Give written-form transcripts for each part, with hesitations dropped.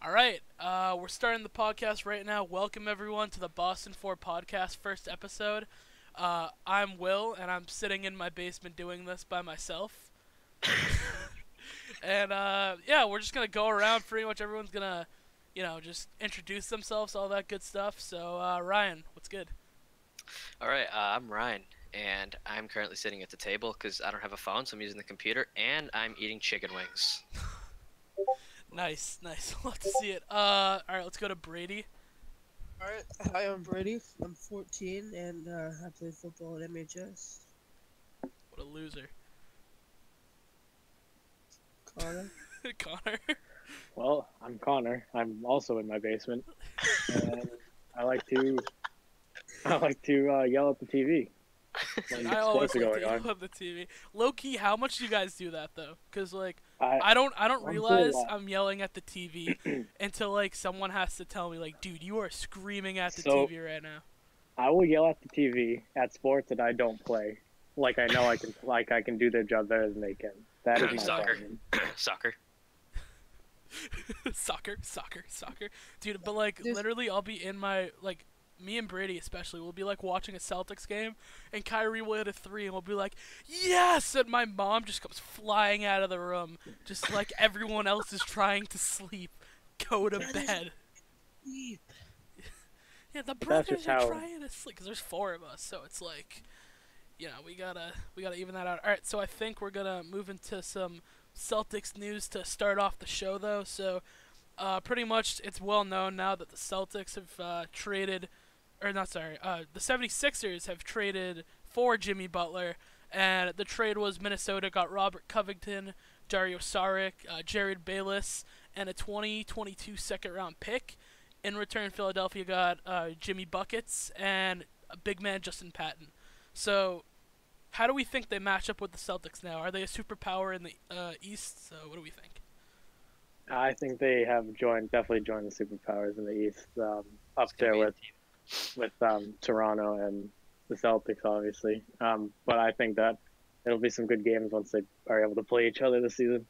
All right, we're starting the podcast right now. Welcome everyone to the Boston 4 podcast first episode. I'm Will, and I'm sitting in my basement doing this by myself. And yeah, we're just gonna go around. Pretty much everyone's gonna, just introduce themselves, all that good stuff. So Ryan, what's good? All right, I'm Ryan, and I'm currently sitting at the table because I don't have a phone, so I'm using the computer, and I'm eating chicken wings. Nice. Love to see it. All right, let's go to Brady. Alright, hi, I'm Brady. I'm 14 and I play football at MHS. What a loser. Connor. Connor. Well, I'm Connor. I'm also in my basement, and I like to yell at the TV. When I always sports are like to going on. yell at the TV. Low key, how much do you guys do that though? Cause like I I don't I'm realize pretty I'm yelling at the TV until like someone has to tell me like, dude, you are screaming at the So- TV right now. I will yell at the TV at sports that I don't play. Like I know I can do their job better than they can. That is my Soccer. problem. Soccer. Soccer, dude. But like literally, I'll be in my like. Me and Brady especially will be like watching a Celtics game, and Kyrie will hit a three, and we'll be like, yes! And my mom just comes flying out of the room, just like everyone else is trying to sleep. Go to bed. Sleep. Yeah, the That's brothers just are how- trying to sleep, because there's four of us, so it's like, we gotta even that out. All right, so I think we're gonna move into some Celtics news to start off the show, though. So, pretty much it's well known now that the Celtics have traded. The 76ers have traded for Jimmy Butler, and the trade was Minnesota got Robert Covington, Dario Saric, Jared Bayless, and a 2022 second-round pick. In return, Philadelphia got Jimmy Buckets and a big man Justin Patton. So, how do we think they match up with the Celtics now? Are they a superpower in the East? So, what do we think? I think they have definitely joined the superpowers in the East, up there with Toronto and the Celtics, obviously. But I think that it'll be some good games once they are able to play each other this season.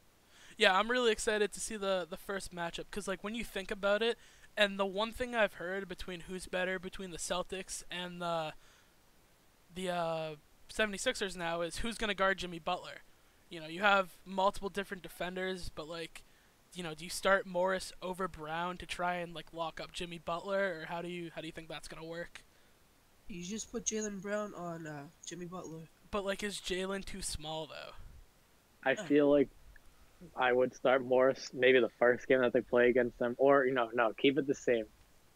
Yeah, I'm really excited to see the first matchup because, like, when you think about it, and the one thing I've heard between who's better between the Celtics and the 76ers now is who's going to guard Jimmy Butler. You have multiple different defenders, but, like, do you start Morris over Brown to try and, like, lock up Jimmy Butler, or how do you think that's going to work? You just put Jaylen Brown on Jimmy Butler. But, like, is Jalen too small, though? I feel like I would start Morris maybe the first game that they play against them, or no, keep it the same.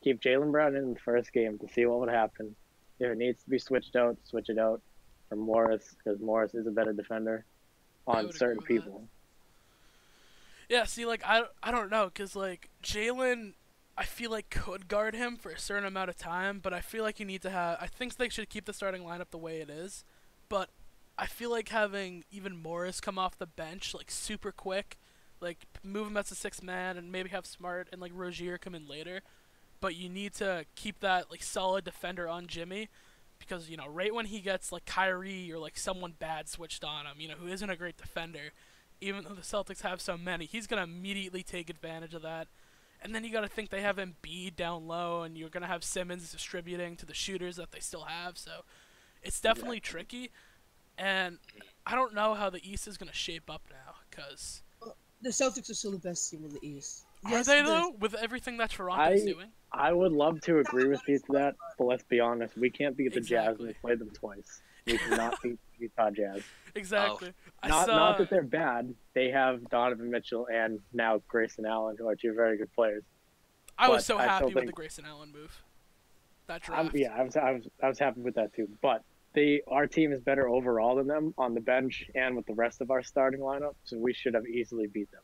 Keep Jaylen Brown in the first game to see what would happen. If it needs to be switched out, switch it out for Morris, because Morris is a better defender on certain people. Yeah, see, like, I don't know, because, like, Jalen, I feel like could guard him for a certain amount of time, but I feel like you need to have, I think they should keep the starting lineup the way it is, but I feel like having even Morris come off the bench, like, super quick, like, move him as a sixth man, and maybe have Smart and, like, Rozier come in later, but you need to keep that, like, solid defender on Jimmy, because, right when he gets, like, Kyrie or, like, someone bad switched on him, who isn't a great defender, even though the Celtics have so many, he's going to immediately take advantage of that. And then you got to think they have Embiid down low, and you're going to have Simmons distributing to the shooters that they still have. So it's definitely tricky. And I don't know how the East is going to shape up now, because... The Celtics are still the best team in the East. Are they, though? With everything that Toronto's doing? I would love to agree with you to that, but let's be honest, we can't beat the Jazz when we play them twice. We cannot beat Utah Jazz. Exactly. Not that they're bad. They have Donovan Mitchell and now Grayson Allen, who are two very good players. I was But so I happy still with the think- Grayson Allen move. That draft. I was happy with that too. But our team is better overall than them on the bench and with the rest of our starting lineup, so we should have easily beat them.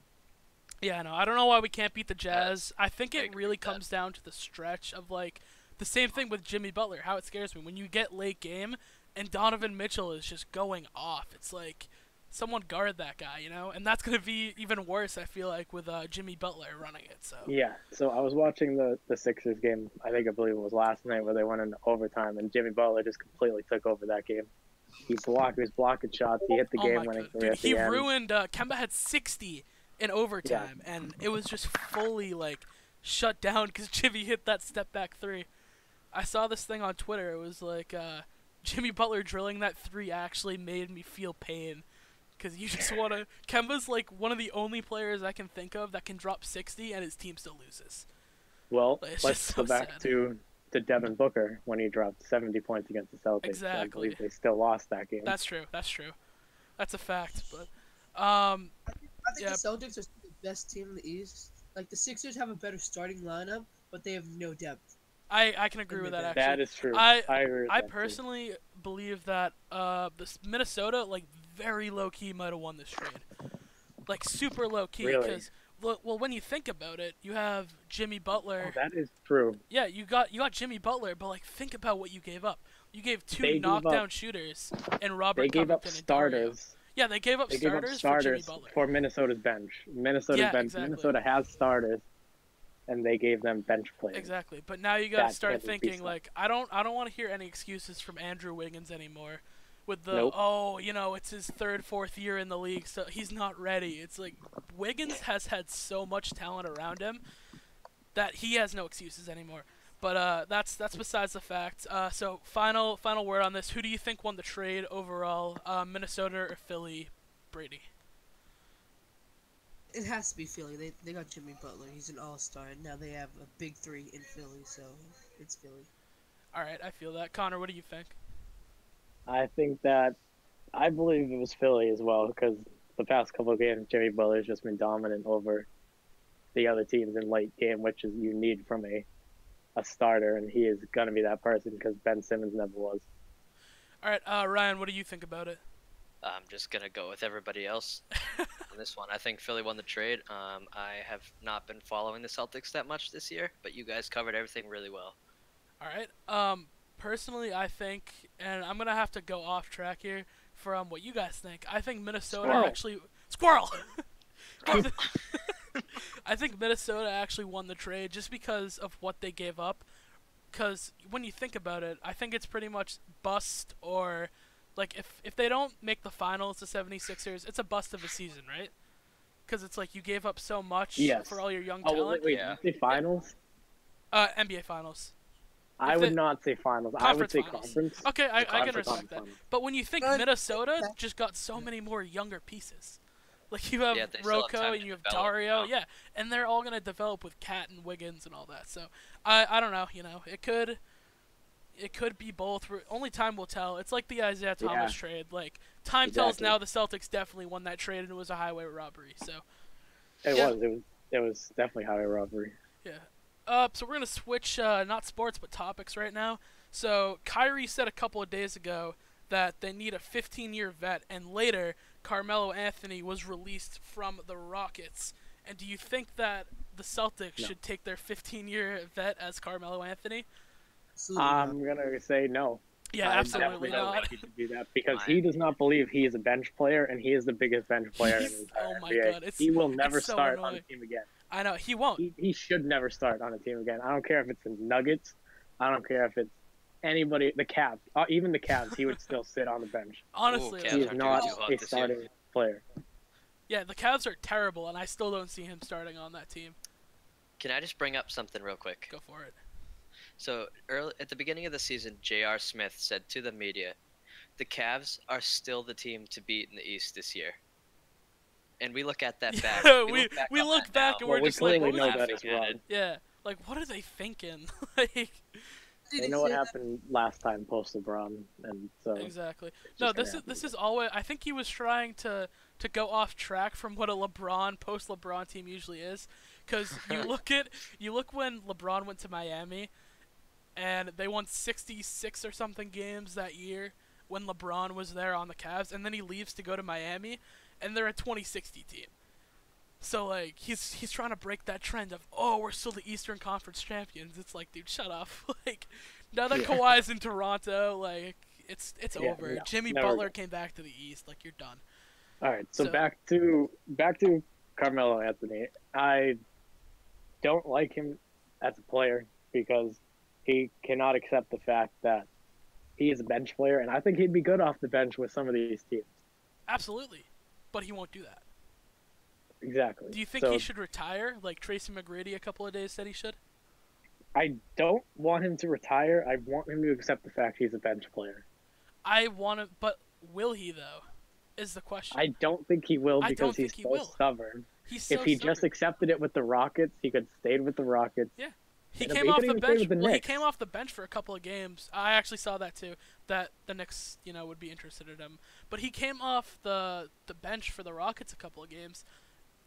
Yeah, no, I don't know why we can't beat the Jazz. I think I it agree really with that. comes down to the stretch of, like, the same thing with Jimmy Butler, how it scares me. When you get late game and Donovan Mitchell is just going off, it's like, someone guard that guy, And that's going to be even worse, I feel like, with Jimmy Butler running it. So Yeah, so I was watching the Sixers game, I believe it was last night, where they went into overtime, and Jimmy Butler just completely took over that game. He was blocking shots, he hit the oh game my winning god, three dude, at the he end. ruined. Kemba had 60 in overtime, and it was just fully like shut down because Jimmy hit that step back three. I saw this thing on Twitter. It was like Jimmy Butler drilling that three actually made me feel pain. Because you just want to... Kemba's like one of the only players I can think of that can drop 60 and his team still loses. Well, It's let's just go so back sad. to Devin Booker when he dropped 70 points against the Celtics. Exactly. I believe they still lost that game. That's true. That's a fact. But I think Yeah. the Celtics are still the best team in the East. Like the Sixers have a better starting lineup, but they have no depth. I can agree with that actually. That is true. I agree with I that, too. personally believe that this Minnesota like very low key might have won this trade, like super low key. Really? Because well, when you think about it, you have Jimmy Butler. Oh, that is true. Yeah, you got Jimmy Butler, but like think about what you gave up. You gave two They gave knockdown up- shooters and Robert They gave up Covington and Dario. starters. Yeah, they gave up They gave up starters for Jimmy starters Butler. for Minnesota's bench. Minnesota's Yeah, bench. exactly. Minnesota has starters, and they gave them bench players. Exactly, but now you gotta That start can't be thinking so. like I don't want to hear any excuses from Andrew Wiggins anymore. With the Nope. it's his third, fourth year in the league, so he's not ready. It's like Wiggins has had so much talent around him that he has no excuses anymore. But that's besides the fact. So final word on this. Who do you think won the trade overall? Minnesota or Philly? Brady. It has to be Philly. They got Jimmy Butler. He's an all-star. And now they have a big three in Philly, so it's Philly. All right, I feel that. Connor, what do you think? I believe it was Philly as well, because the past couple of games, Jimmy Butler's just been dominant over the other teams in late game, which is you need from a starter, and he is going to be that person because Ben Simmons never was. All right, Ryan, what do you think about it? I'm just gonna go with everybody else on this one. I think Philly won the trade. I have not been following the Celtics that much this year, but you guys covered everything really well. All right. Personally, I think, and I'm gonna have to go off track here from what you guys think. I think Minnesota Squirrel. actually squirrel. I think Minnesota actually won the trade just because of what they gave up. Because when you think about it, I think it's pretty much bust or, like, if they don't make the finals, the 76ers, it's a bust of a season, right? Because it's like you gave up so much Yes. for all your young Oh, talent. wait, Yeah. did you say finals? NBA finals. I If would it- not say finals. I would Conference say finals. conference. Okay, I can conference respect that. finals. But when you think Uh, Minnesota okay. just got so many more younger pieces. Like you have Yeah, they still have Rocco time and to you have develop, Dario, you know? yeah, and they're all gonna develop with Cat and Wiggins and all that. So I don't know, it could be both. Only time will tell. It's like the Isaiah Thomas Yeah. trade. Like time tells Exactly. now the Celtics definitely won that trade and it was a highway robbery. So It Yeah. was. It was definitely highway robbery. yeah. So we're gonna switch not sports but topics right now. So Kyrie said a couple of days ago that they need a 15-year vet, and later Carmelo Anthony was released from the Rockets. And do you think that the Celtics No. should take their 15-year vet as Carmelo Anthony? Absolutely not. I'm gonna say no. Yeah, I absolutely definitely don't not. think he should do that because he does not believe he is a bench player, and he is the biggest bench player in the entire Oh my NBA. God, he will it's never so start on a annoying. team again. I know he won't. He should never start on a team again. I don't care if it's the Nuggets. I don't care if it's anybody, the Cavs, even the Cavs. He would still sit on the bench. Honestly, Cavs He like, is aren't not doing too hot a this year. starting player. yeah, the Cavs are terrible, and I still don't see him starting on that team. Can I just bring up something real quick? Go for it. So early at the beginning of the season, J.R. Smith said to the media, "The Cavs are still the team to beat in the East this year." And we look at that back. Yeah, we on look that back now. and Well, we're we just like, clearly what know was that that? is wrong. Yeah, like what are they thinking? Like Did They he know what say that? happened last time post LeBron, and so exactly. it's No, just gonna this happen is always. I think he was trying to go off track from what a LeBron post LeBron team usually is, because you look when LeBron went to Miami, and they won 66 or something games that year when LeBron was there on the Cavs, and then he leaves to go to Miami, and they're a 2060 team. So like he's trying to break that trend of we're still the Eastern Conference champions. It's like, dude, shut up. Like now that Yeah. Kawhi's in Toronto, like it's Yeah, over. no, Jimmy never Butler again. came back to the East. Like you're done. All right, so So- back to Carmelo Anthony. I don't like him as a player because he cannot accept the fact that he is a bench player, and I think he'd be good off the bench with some of these teams. Absolutely, but he won't do that. exactly. Do you think he should retire, like Tracy McGrady a couple of days said he should? I don't want him to retire. I want him to accept the fact he's a bench player. I want to, but will he though? Is the question. I don't think he will I because don't he's think he so will. stubborn. He's so If he stubborn. just accepted it with the Rockets, he could stayed with the Rockets. Yeah. He And came he off could the even stay bench. with the Well, he Knicks. came off the bench for a couple of games. I actually saw that too. That the Knicks, would be interested in him. But he came off the bench for the Rockets a couple of games,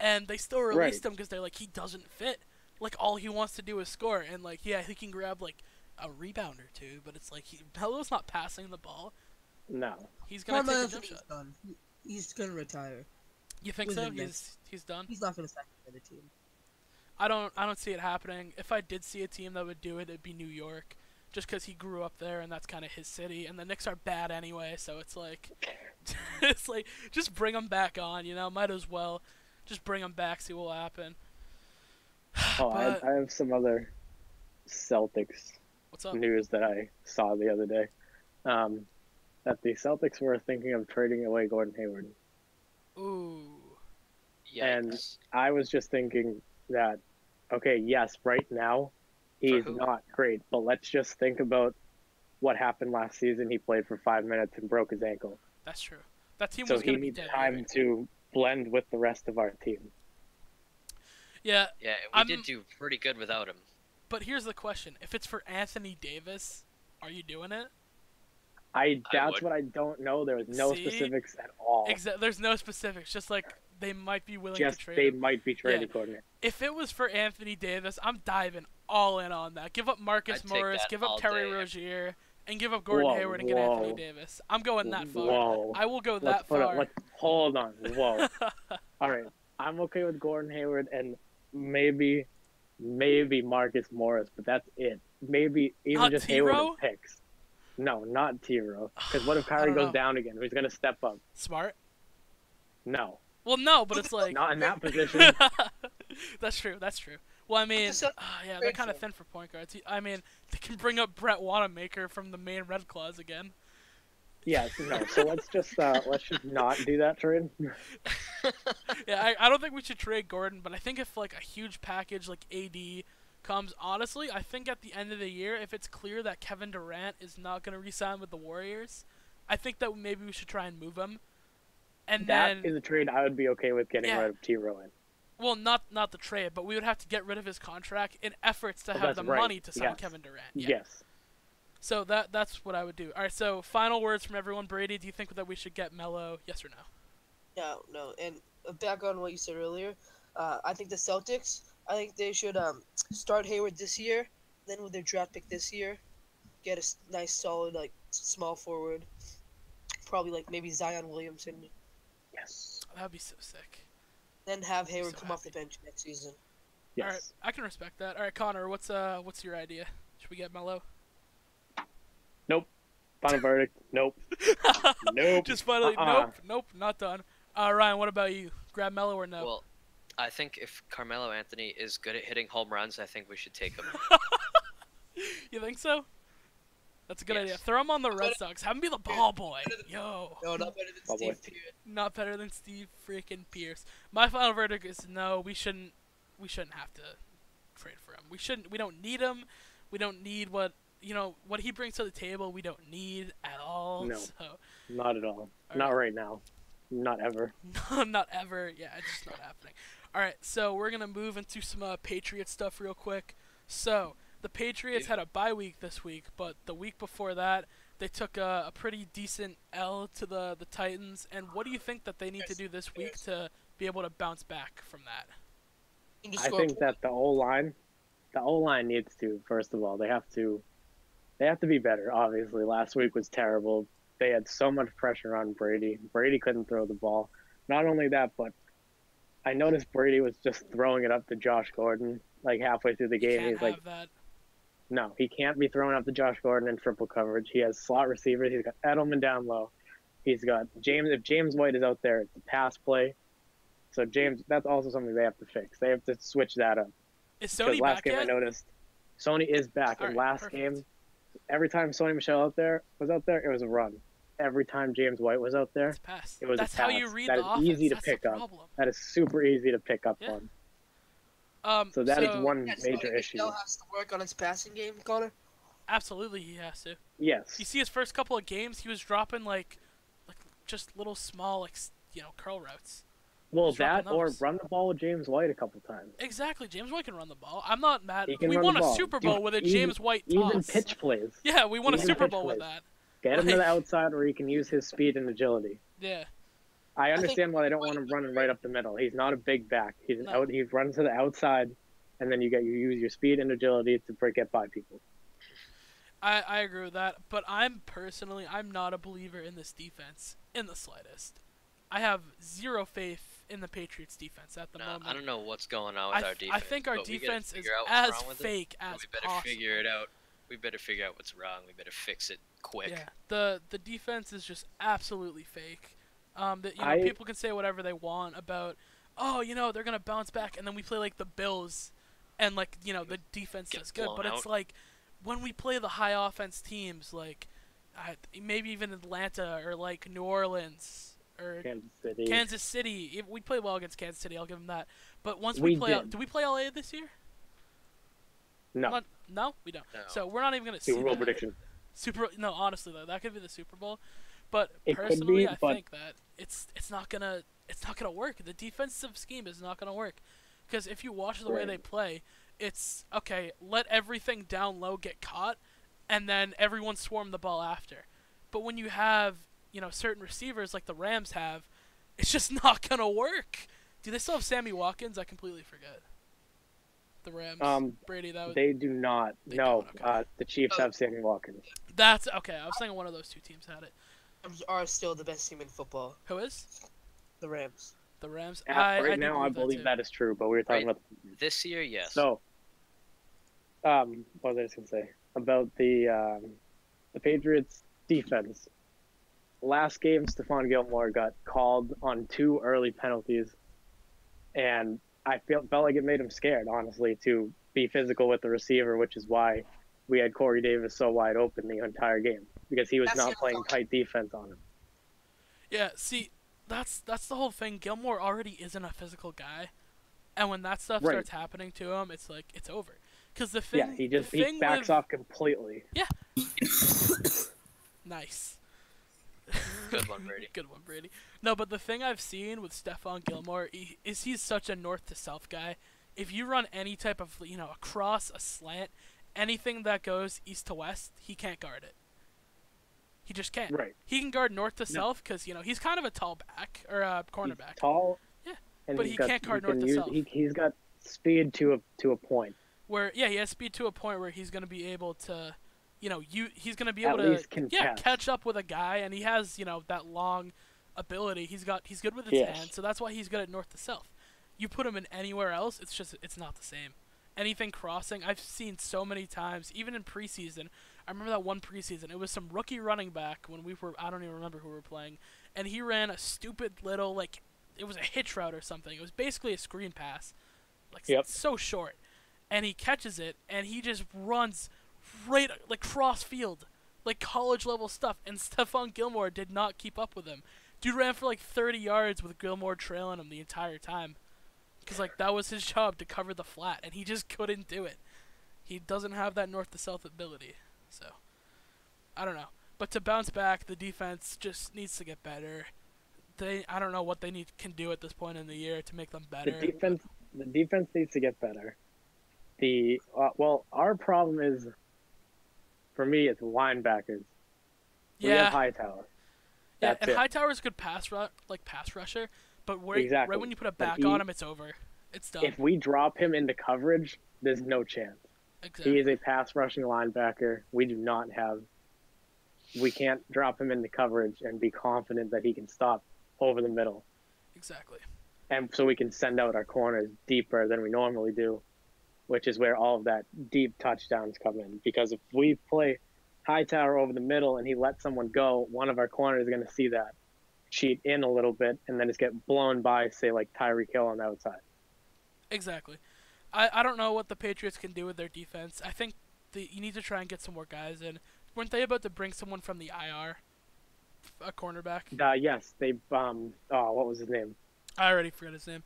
and they still released him because they're like, he doesn't fit. Like, all he wants to do is score, and like, yeah, he can grab like a rebound or two, but it's like Melo's not passing the ball. No. He's gonna Carmelo take a jump Anthony's shot. done. He's gonna retire. You think with so? the Knicks. He's done. He's not gonna sign for the team. I don't see it happening. If I did see a team that would do it, it'd be New York, just because he grew up there and that's kind of his city. And the Knicks are bad anyway, so it's like, just bring him back on. Might as well, just bring him back, see what will happen. Oh, But- I have some other Celtics What's up? news that I saw the other day. That the Celtics were thinking of trading away Gordon Hayward. Ooh. And Yikes. I was just thinking that, okay, yes, right now he's who? not great, but let's just think about what happened last season. He played for 5 minutes and broke his ankle. That's true. That team So was he gonna be needs dead. time anyway. to blend with the rest of our team. Yeah, Yeah, I'm- we did do pretty good without him. but here's the question: if it's for Anthony Davis, are you doing it? That's would. what I don't know. There was no See? specifics at all. There's no specifics. Just like they might be willing Just to trade they him. might be trading Yeah. Gordon. If it was for Anthony Davis, I'm diving all in on that. Give up Marcus I'd take Morris, that give up all Terry day. Rozier, and give up Gordon Whoa, Hayward and get Anthony whoa. Davis. I'm going that far. Whoa. I will go Let's that put far. it. Hold on. Whoa. All right. I'm okay with Gordon Hayward and maybe Marcus Morris, but that's it. Maybe even Not just T-Row? Hayward and picks. No, not T-Row. Because what if I Kyrie don't goes know. down again? Who's gonna step up? Smart. No, Well, no, but it's like not in that position. That's true. That's true. Well, I mean, So- yeah, they're kind of thin for point guards. I mean, they can bring up Brett Wanamaker from the main Red Claws again. Yes, no. So let's just not do that trade. Yeah, I don't think we should trade Gordon, but I think if like a huge package like AD comes, honestly, I think at the end of the year, if it's clear that Kevin Durant is not going to re-sign with the Warriors, I think that maybe we should try and move him. And That then, is a trade I would be okay with getting Yeah. rid of T-Row in. well, not the trade, but we would have to get rid of his contract in efforts to Oh, have that's the right. money to sign Yes. Kevin Durant. Yeah. Yes. So that's what I would do. All right. So final words from everyone. Brady, do you think that we should get Melo? Yes or no? No. And back on what you said earlier, I think the Celtics, I think they should start Hayward this year, then with their draft pick this year, get a nice solid like small forward, probably like maybe Zion Williamson, Yes. That would be so sick. then have Hayward So come off happy. the bench next season. Yes. All right. I can respect that. All right, Connor. What's your idea? Should we get Melo? Final verdict. Nope. Nope. Just finally, Uh-uh. nope, not done. Ryan, what about you? Grab Melo or no? Well, I think if Carmelo Anthony is good at hitting home runs, I think we should take him. You think so? That's a good Yes. idea. Throw him on the Red Sox. Have him be the ball boy. Yo. No, not better than Oh, boy. Steve Pierce. Not better than Steve freaking Pierce. My final verdict is no. We shouldn't have to trade for him. We don't need him. We don't need what he brings to the table. We don't need at all. No. So Not at all. All Not right. right now. Not ever. not ever. Yeah, it's just not happening. All right, so we're gonna move into some Patriot stuff real quick. So the Patriots had a bye week this week, but the week before that they took a pretty decent L to the Titans. And what do you think that they need to do this week to be able to bounce back from that? And just I score think that the O-line needs to, first of all, they have to be better. Obviously, last week was terrible. They had so much pressure on Brady. Brady couldn't throw the ball. Not only that, but I noticed Brady was just throwing it up to Josh Gordon like halfway through the You game. can't He's like, have that. no, he can't be throwing up to Josh Gordon in triple coverage. He has slot receivers. He's got Edelman down low. He's got James. If James White is out there, it's a pass play. So James, that's also something they have to fix. They have to switch that up. Is Because Sony last back game yet? I noticed Sony is back. All And right, last perfect. game, every time Sony Michel was out there, it was a run. every time James White was out there, It's a pass. it was That's a pass. how you read that the is offense. easy to That's pick the up. problem. That is super easy to pick up Yeah. on. So that is one Yeah, so major think issue. Dell has to work on his passing game, Connor. Absolutely, he has to. Yes. You see his first couple of games, he was dropping like just little small curl routes. Well, He's dropping that or those. run the ball with James White a couple times. Exactly, James White can run the ball. I'm not mad. He can We run won the a ball. Super Bowl with a James White toss. Even pitch plays. Yeah, we won a Even Super pitch Bowl with plays. that. Get him to Like- the outside where he can use his speed and agility. Yeah. I understand why they don't want him running right up the middle. He's not a big back. He's No. He runs to the outside, and then you use your speed and agility to get by people. I agree with that, but I'm not a believer in this defense in the slightest. I have zero faith in the Patriots defense at the moment. I don't know what's going on with our defense. I think our but we gotta defense is figure out as what's wrong with it. fake as We better possible. figure it out. We better figure out what's wrong. We better fix it quick. Yeah, the defense is just absolutely fake. People can say whatever they want about, they're gonna bounce back, and then we play like the Bills, and the defense Get is good, blown but it's out. like when we play the high offense teams, like maybe even Atlanta or like New Orleans or Kansas City. If we play well against Kansas City, I'll give them that. But once we play, do we play LA this year? No. No, we don't. No. So we're not even gonna see Super Bowl that. prediction. No, honestly though, that could be the Super Bowl. But It could personally, be, I but- think that it's not gonna work. The defensive scheme is not gonna work, because if you watch the way Right. they play, it's okay. Let everything down low get caught, and then everyone swarm the ball after. But when you have certain receivers like the Rams have, it's just not gonna work. Do they still have Sammy Watkins? I completely forget. The Rams. Brady. That was. They do not. They No. don't, okay. The Chiefs have Sammy Watkins. That's okay. I was thinking one of those two teams had it. Are still the best team in football. Who is? The Rams. The Rams. Right do now, I believe too. that is true, but we were talking Right. about This year, yes. So, what was I just gonna say about the Patriots defense? Last game, Stephon Gilmore got called on 2 early penalties, and I felt like it made him scared, honestly, to be physical with the receiver, which is why we had Corey Davis so wide open the entire game, because he was That's not your playing fault. tight defense on him. Yeah, see, that's the whole thing. Gilmore already isn't a physical guy, and when that stuff Right. starts happening to him, it's like it's over. Because the thing, Yeah, he the backs with, off completely. Nice. Good one, Brady. Good one, Brady. No, but the thing I've seen with Stephon Gilmore is he's such a north to south guy. If you run any type of a cross, a slant, anything that goes east to west, he can't guard it. He just can't. Right. He can guard north to south because he's kind of a tall back or a cornerback. He's tall. Yeah, and but he's he got- can't guard he can north to use- south. He's got speed to a point. Where he has speed to a point where he's gonna be able to, he's gonna be able At to least contest. catch up with a guy, and he has that long ability. He's good with his Yes. hands, so that's why he's good at north to south. You put him in anywhere else, it's not the same. Anything crossing, I've seen so many times, even in preseason. I remember that one preseason. It was some rookie running back when I don't even remember who we were playing, and he ran a stupid little it was a hitch route or something. It was basically a screen pass, Yep. so short, and he catches it and he just runs right cross field, college level stuff. And Stephon Gilmore did not keep up with him. Dude ran for 30 yards with Gilmore trailing him the entire time. Because, that was his job, to cover the flat, and he just couldn't do it. He doesn't have that north to south ability. So, I don't know. But to bounce back, the defense just needs to get better. I don't know what they can do at this point in the year to make them better. The defense needs to get better. Our problem is, for me, it's linebackers. We have Yeah, Hightower. yeah, That's and it. Hightower's a good pass rusher, but Exactly. right when you put a But back on him, it's over. It's done. If we drop him into coverage, there's no chance. Exactly. He is a pass rushing linebacker. We can't drop him into coverage and be confident that he can stop over the middle. Exactly. And so we can send out our corners deeper than we normally do, which is where all of that deep touchdowns come in. Because if we play Hightower over the middle and he lets someone go, one of our corners is going to see that, cheat in a little bit, and then just get blown by, say, like Tyreek Hill on the outside. Exactly. I don't know what the Patriots can do with their defense. I think you need to try and get some more guys in. Weren't they about to bring someone from the IR a cornerback? Yes, they what was his name? I already forgot his name.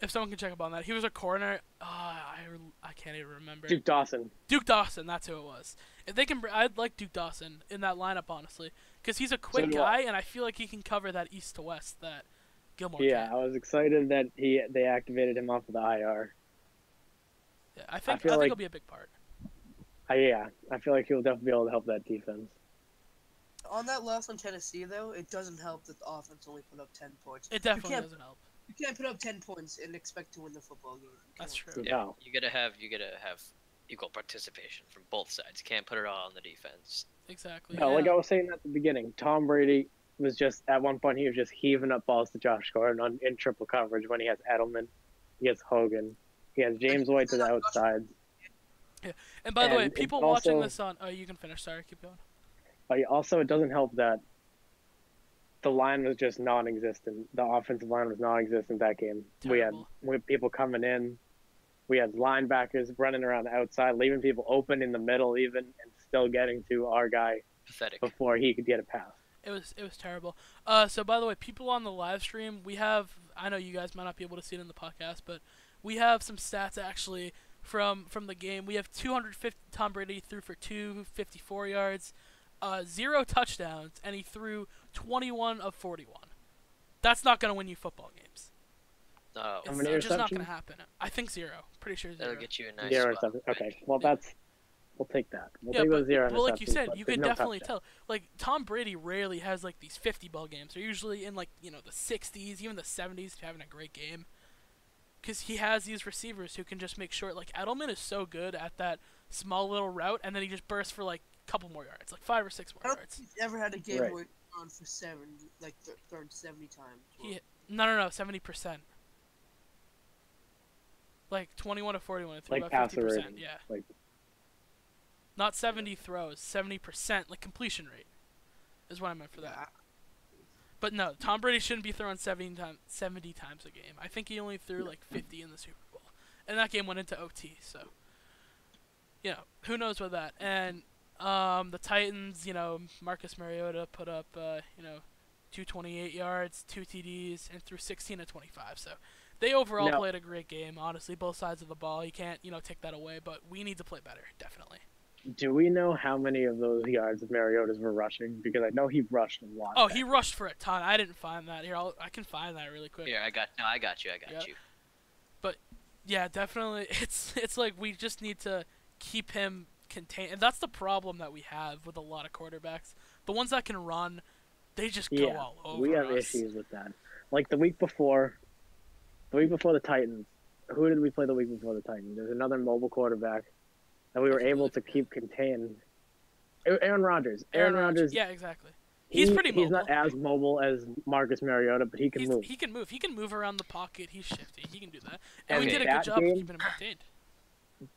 If someone can check up on that, he was a corner. I can't even remember. Duke Dawson. Duke Dawson, that's who it was. If they can, I'd like Duke Dawson in that lineup, honestly, because he's a quick guy, and I feel like he can cover that east to west that Gilmore Yeah, can't. I was excited that they activated him off of the IR. Yeah, I think like, he'll be a big part. I feel like he'll definitely be able to help that defense. On that loss on Tennessee, though, it doesn't help that the offense only put up 10 points. It definitely doesn't help. You can't put up 10 points and expect to win the football game. That's true. Yeah, No. you gotta have equal participation from both sides. You can't put it all on the defense. Exactly. No, yeah. like I was saying at the beginning, Tom Brady was just at one point he was just heaving up balls to Josh Gordon in triple coverage when he has Edelman, he has Hogan, he has James White to the outside. Yeah. And by the way, people watching also, this on, oh, you can finish. Sorry, keep going. But also, it doesn't help that the line was just non-existent. The offensive line was non-existent that game. Terrible. We had people coming in. We had linebackers running around the outside, leaving people open in the middle even, and still getting to our guy Pathetic. before he could get a pass. It was terrible. So by the way, people on the live stream, we have, I know you guys might not be able to see it in the podcast, but we have some stats actually from the game. We have 250. Tom Brady threw for 254 yards, 0 touchdowns, and he threw 21 of 41. That's not gonna win you football games. No, It's just not gonna happen. I think 0. Pretty sure 0. that'll get you a nice 0 spot. interceptions. Okay, Right. well we'll take that. We'll Yeah, take but those 0 well, like you interceptions, said, but you there's can no definitely touchdown. tell. Like Tom Brady rarely has like these 50-ball games. They're usually in like the 60s, even the 70s, having a great game. Because he has these receivers who can just make short. Like Edelman is so good at that small little route, and then he just bursts for like a couple more yards, like 5 or 6 I more don't yards. think he's ever had a game Right. where he's gone for 7, like thrown 70 times. No, 70%. Like 21 to 41, it threw Like about passer 50%. rating. Yeah, Like not 70 throws, 70%, like completion rate, is what I meant for that. Yeah. But no, Tom Brady shouldn't be throwing 70 times a game. I think he only threw like 50 in the Super Bowl, and that game went into OT. So, who knows with that? And the Titans, Marcus Mariota put up 228 yards, 2 TDs, and threw 16 to 25. So they overall No. played a great game. Honestly, both sides of the ball. You can't take that away. But we need to play better, definitely. do we know how many of those yards of Mariota's were rushing? Because I know he rushed a lot. Oh, that he game. rushed for a ton. I didn't find that. Here, I can find that really quick. Here, I got you. Yep. Yeah, definitely. It's like we just need to keep him contained, and that's the problem that we have with a lot of quarterbacks. The ones that can run, they just go all over we have us. issues with that. Like the week before the Titans, who did we play the week before the Titans? There's another mobile quarterback that we were able to keep contained. Aaron Rodgers. Aaron Rodgers. Yeah, exactly. He's pretty mobile. He's not as mobile as Marcus Mariota, but he can move. He can move. He can move around the pocket. He's shifty. He can do that. And we Okay, did a good that job of game- keeping him contained.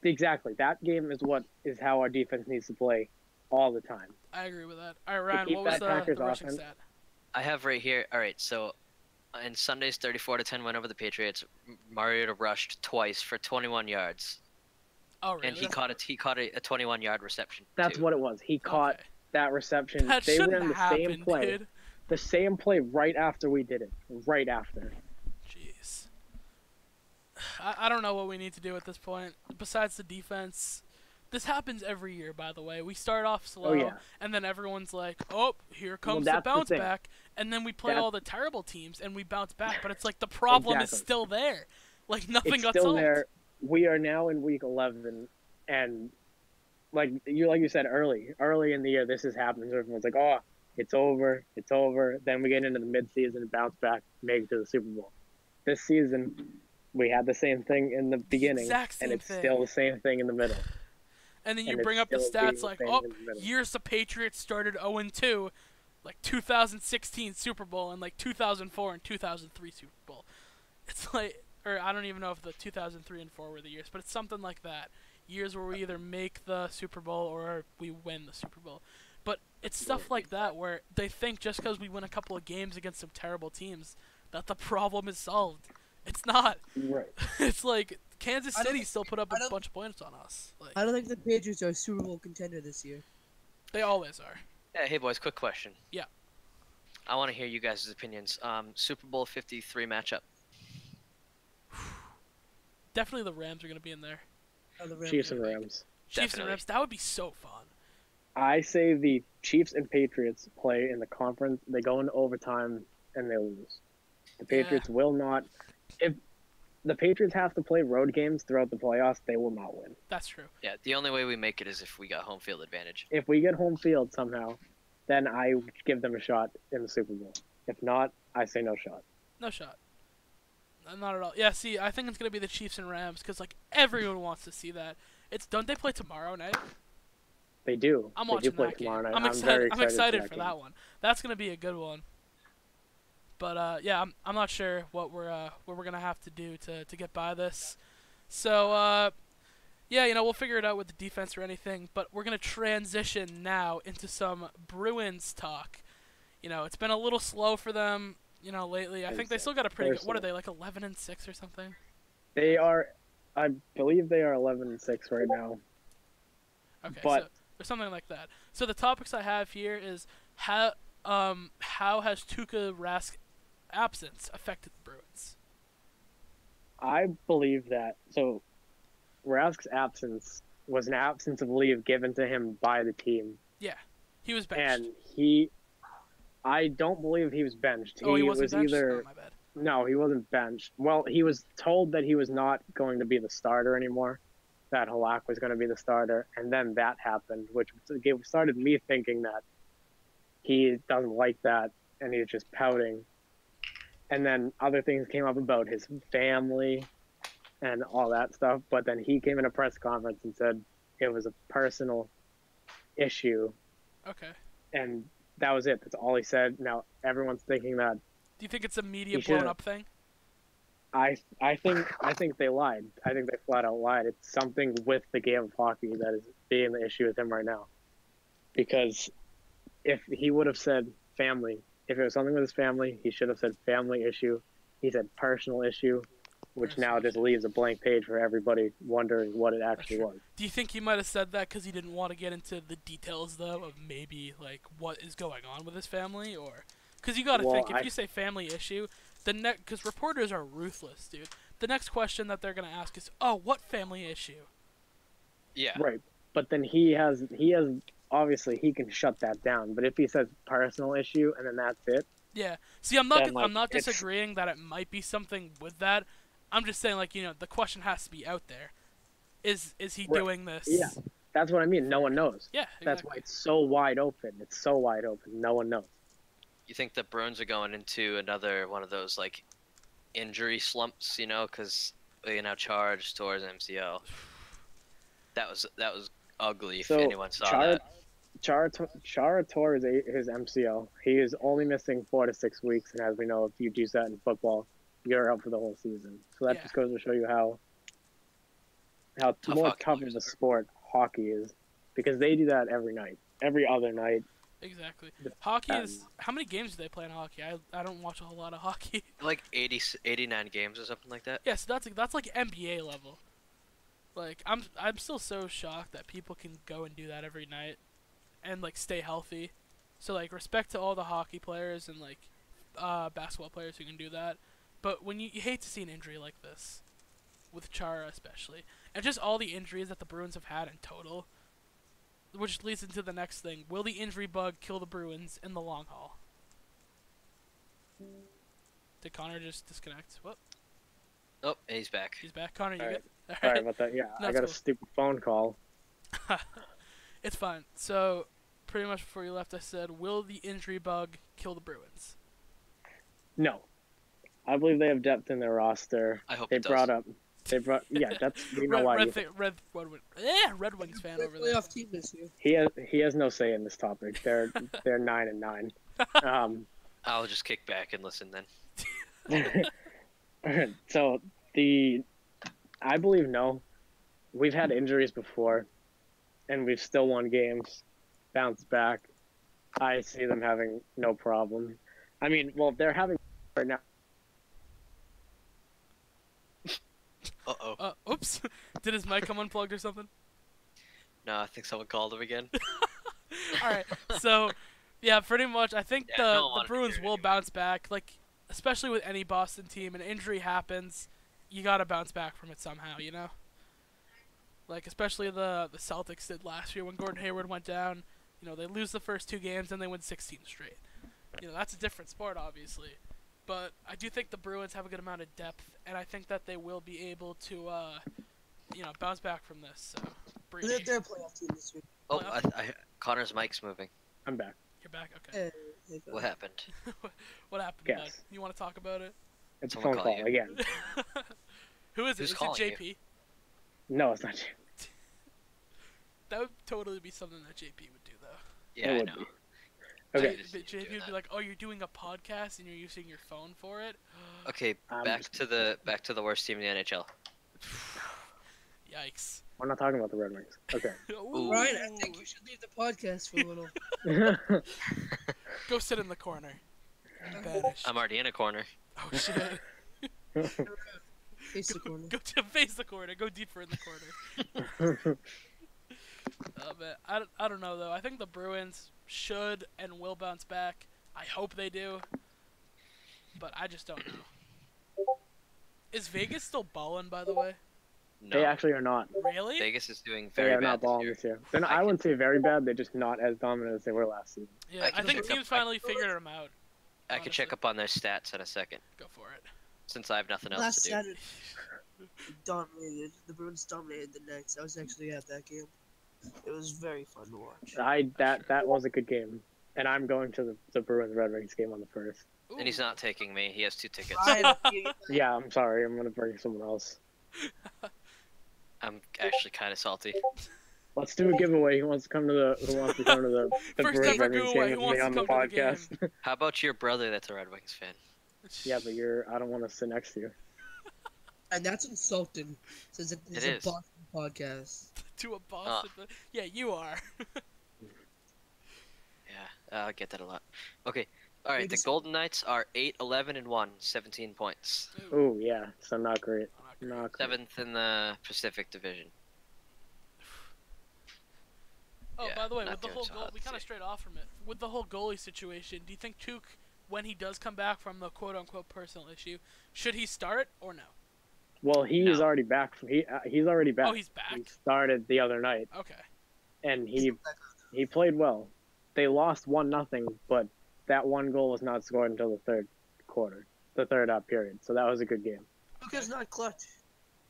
Exactly. That game is how our defense needs to play all the time. I agree with that. All right, Ryan, keep what was that the Packers rushing offense. stat? I have right here. All right, so in Sunday's 34-10 win over the Patriots, Mariota rushed twice for 21 yards, Oh, really? and he caught a 21-yard reception. That's too. what it was. He caught Okay. that reception. That They shouldn't ran the happen, same play. dude. The same play right after we did it. Right after. Jeez. I don't know what we need to do at this point. Besides the defense, this happens every year, by the way. We start off slow, yeah. and then everyone's like, oh, here comes that's the the bounce thing. back. And then we play That's- all the terrible teams, and we bounce back. But it's like the problem is Exactly. still there. Like, nothing It's got still solved. there. We are now in week 11, and like you said early in the year, this is happening. So everyone's like, oh, it's over. Then we get into the midseason and bounce back, make it to the Super Bowl. This season, we had the same thing in the beginning, exact same and it's thing. still the same thing in the middle. And then you and bring it's up the still being stats the like, same oh, in the middle. years the Patriots started 0-2, like 2016 Super Bowl and like 2004 and 2003 Super Bowl. It's like, or I don't even know if the 2003 and 4 were the years, but it's something like that. Years where we either make the Super Bowl or we win the Super Bowl. But it's stuff like that where they think just because we win a couple of games against some terrible teams that the problem is solved. It's not. Right. It's like Kansas I don't City think- still put up I a don't- bunch of points on us. Like, I don't think the Patriots are a Super Bowl contender this year. they always are. Yeah, hey boys, quick question. Yeah. I want to hear you guys' opinions. Super Bowl 53 matchup. Definitely the Rams are gonna be in there. The Rams Chiefs are and big. Rams. Chiefs and Definitely. Rams. That would be so fun. I say the Chiefs and Patriots play in the conference. They go into overtime and they lose. The Patriots will not. If the Patriots have to play road games throughout the playoffs, they will not win. That's true. Yeah, the only way we make it is if we got home field advantage. If we get home field somehow, then I give them a shot in the Super Bowl. If not, I say no shot. No shot. Not at all. Yeah, see, I think it's going to be the Chiefs and Rams because, like, everyone wants to see that. Don't they play tomorrow night? They do. I'm They watching do play that game. tomorrow night. I'm very excited. I'm excited for for that one. That's going to be a good one. But, yeah, I'm not sure what we're going to have to do to get by this. So, yeah, we'll figure it out with the defense or anything. But we're going to transition now into some Bruins talk. It's been a little slow for them. Lately, I think they still got a pretty good. What are they, like 11-6 or something? They are, I believe they are 11-6 right now. Okay, but so or something like that. So the topics I have here is how has Tuukka Rask's absence affected the Bruins? I believe that. So Rask's absence was an absence of leave given to him by the team. Yeah, he was benched. And I don't believe he was benched. He wasn't was benched? either. Oh, my bad. No, he wasn't benched. Well, he was told that he was not going to be the starter anymore, that Halak was going to be the starter, and then that happened, which started me thinking that he doesn't like that, and he's just pouting. And then other things came up about his family and all that stuff, but then he came in a press conference and said it was a personal issue. Okay. And that was it. That's all he said. Now everyone's thinking that. Do you think it's a media blown up thing? I think they lied. I think they flat out lied. It's something with the game of hockey that is being the issue with him right now. Because if he would have said family, if it was something with his family, he should have said family issue. He said personal issue, which now just leaves a blank page for everybody wondering what it actually was. Do you think he might have said that because he didn't want to get into the details, though, of maybe, like, what is going on with his family? Or because you got to think, if you say family issue, because reporters are ruthless, dude. The next question that they're going to ask is, oh, what family issue? Yeah. Right. But then he has obviously he can shut that down. But if he says personal issue and then that's it. Yeah. See, I'm not disagreeing that it might be something with that. I'm just saying, like, the question has to be out there. Is he doing this? Yeah. That's what I mean. No one knows. Yeah, exactly. That's why it's so wide open. It's so wide open. No one knows. You think the Bruins are going into another one of those, like, injury slumps, because they now charged towards MCL. That was ugly if anyone saw that. Chara tore his MCL. He is only missing 4 to 6 weeks, and as we know, if you do that in football, you're out for the whole season. So that just goes to show you how tough of a sport hockey is, because they do that every night, every other night. Exactly. Hockey is... How many games do they play in hockey? I don't watch a whole lot of hockey. Like 89 games or something like that? Yeah, so that's like NBA level. Like, I'm still so shocked that people can go and do that every night and, like, stay healthy. So, like, respect to all the hockey players and, like, basketball players who can do that. But when you hate to see an injury like this, with Chara especially, and just all the injuries that the Bruins have had in total, which leads into the next thing. Will the injury bug kill the Bruins in the long haul? Did Connor just disconnect? Whoop. Oh, he's back. He's back. Connor, you All good? right. Sorry about that. Yeah, I got a stupid phone call. It's fine. So, pretty much before you left, I said, will the injury bug kill the Bruins? No. I believe they have depth in their roster. I hope they it does. Yeah, that's you know why. Red Wings fan over there. Playoff team this year. He has no say in this topic. They're 9-9. I'll just kick back and listen then. So I believe no. We've had injuries before, and we've still won games, bounced back. I see them having no problem. I mean, well, they're having right now. Uh-oh. Oops. Did his mic come unplugged or something? No, I think someone called him again. Alright, so, Yeah, pretty much. I think Yeah, no one the wanted to Bruins hear it will anyway. bounce back. Like, especially with any Boston team, an injury happens, you gotta bounce back from it somehow, you know? Like, especially the Celtics did last year when Gordon Hayward went down. You know, they lose the first 2 games and they win 16 straight. You know, that's a different sport, obviously. But I do think the Bruins have a good amount of depth, and I think that they will be able to, bounce back from this. So, Brady, They're a playoff team this week. Oh, Playoff? Connor's mic's moving. I'm back. you're back? Okay. What happened? What happened, bud? Guess. You want to talk about it? It's a Someone phone call call you. again. Who is it? Who's Is it calling you? JP? No, it's not you. That would totally be something that JP would do, though. Yeah, It I would know. be. Okay. JP would be like, "Oh, you're doing a podcast and you're using your phone for it." Okay, back to the worst team in the NHL. Yikes! We're not talking about the Red Wings. Okay. Ooh. Ryan, I think you should leave the podcast for a little. Go sit in the corner. Banished. I'm already in a corner. Oh shit! Face the corner. Go to face the corner. Go deeper in the corner. Oh man, I don't know though. I think the Bruins should and will bounce back. I hope they do, but I just don't know. Is Vegas still balling, by the way? No, They actually are not. Really? Vegas is doing They very are bad not balling this this year. They're not, I wouldn't say very bad. They're just not as dominant as they were last season. Yeah, I I can think check teams up- finally figured them out. I can check honestly. up on their stats in a second, Go for it. since I have nothing else Last to do. Saturday, dominated. The Bruins dominated the Knights. I was actually at that game. It was very fun to watch. That was a good game, and I'm going to the Bruins Red Wings game on the 1st. Ooh. And he's not taking me. He has 2 tickets. Ryan, Yeah, I'm sorry. I'm gonna bring someone else. I'm actually kind of salty. Let's do a giveaway. Who wants to come to the First Bruins ever Red Wings giveaway. game Who with wants me on to the come to the podcast? How about your brother that's a Red Wings fan? Yeah, but I don't want to sit next to you. and that's insulting. Since it's It a is. Boston podcast. To a Boston. Yeah, you are. Yeah, I get that a lot. Okay, all right. We The just- Golden Knights are 8, 11, and 1, 17 points. Oh yeah, so not great. Not great. Not great. 7th in the Pacific Division. Oh, Yeah, by the way, not with the doing whole so goal, hot we this kind of year. strayed off from it. With the whole goalie situation, do you think Tuch, when he does come back from the quote-unquote personal issue, should he start or no? Well, he's No. already back. He's already back. Oh, he's back. He started the other night, Okay. and he played well. They lost 1-0, but that one goal was not scored until the third quarter, the third period. So that was a good game. Luka's not clutch.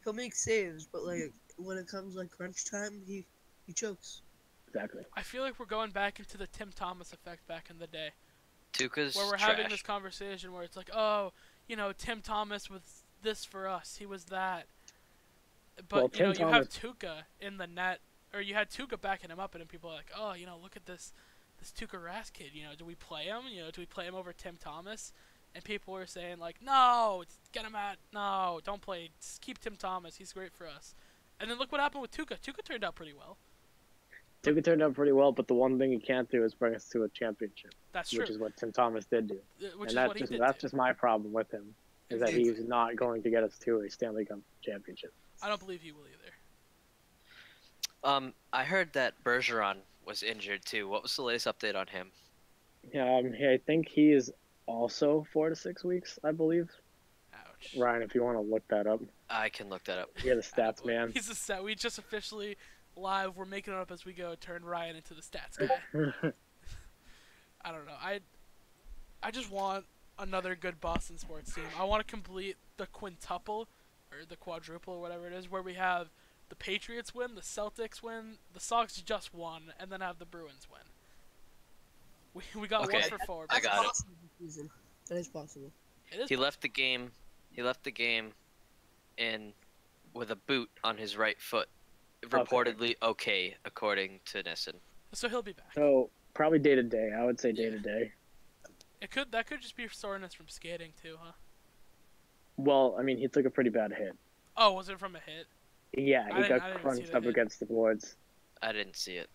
He'll make saves, but like when it comes like crunch time, he chokes. Exactly. I feel like we're going back into the Tim Thomas effect back in the day, Tuca's where we're trash. having this conversation where it's like, oh, Tim Thomas was this for us, he was that. But Well, Tim you have Thomas- Tuca in the net, or you had Tuca backing him up, and then people are like, oh, look at this Tuukka Rask kid. Do we play him? Do we play him over Tim Thomas? And people were saying like, no, get him out. No, don't play. Just keep Tim Thomas. He's great for us. And then look what happened with Tuukka. Tuukka turned out pretty well. Tuca turned out pretty well, but the one thing he can't do is bring us to a championship, That's true. which is what Tim Thomas did do. Which And is what he did. that's do. just my problem with him, is that he's not going to get us to a Stanley Cup championship. I don't believe he will either. I heard that Bergeron was injured too. What was the latest update on him? I think he is also 4 to 6 weeks, I believe. Ouch. Ryan, if you want to look that up, I can look that up. you're the stats man. He's a stat. We just officially live. We're making it up as we go. Turned Ryan into the stats guy. I don't know. I just want another good Boston sports team. I want to complete the quintuple or the quadruple or whatever it is, where we have the Patriots win, the Celtics win, the Sox just won, and then have the Bruins win. We got Okay, 1 for 4. I got it. possible this season. That is possible. It is He left the game. He left the game in with a boot on his right foot. Reportedly okay, according to Nissen. so he'll be back. So probably day to day. I would say day to day. That could just be soreness from skating too, huh? Well, I mean, he took a pretty bad hit. Oh, was it from a hit? Yeah, I he didn't got see crunched the up hit. against the boards. I didn't see it.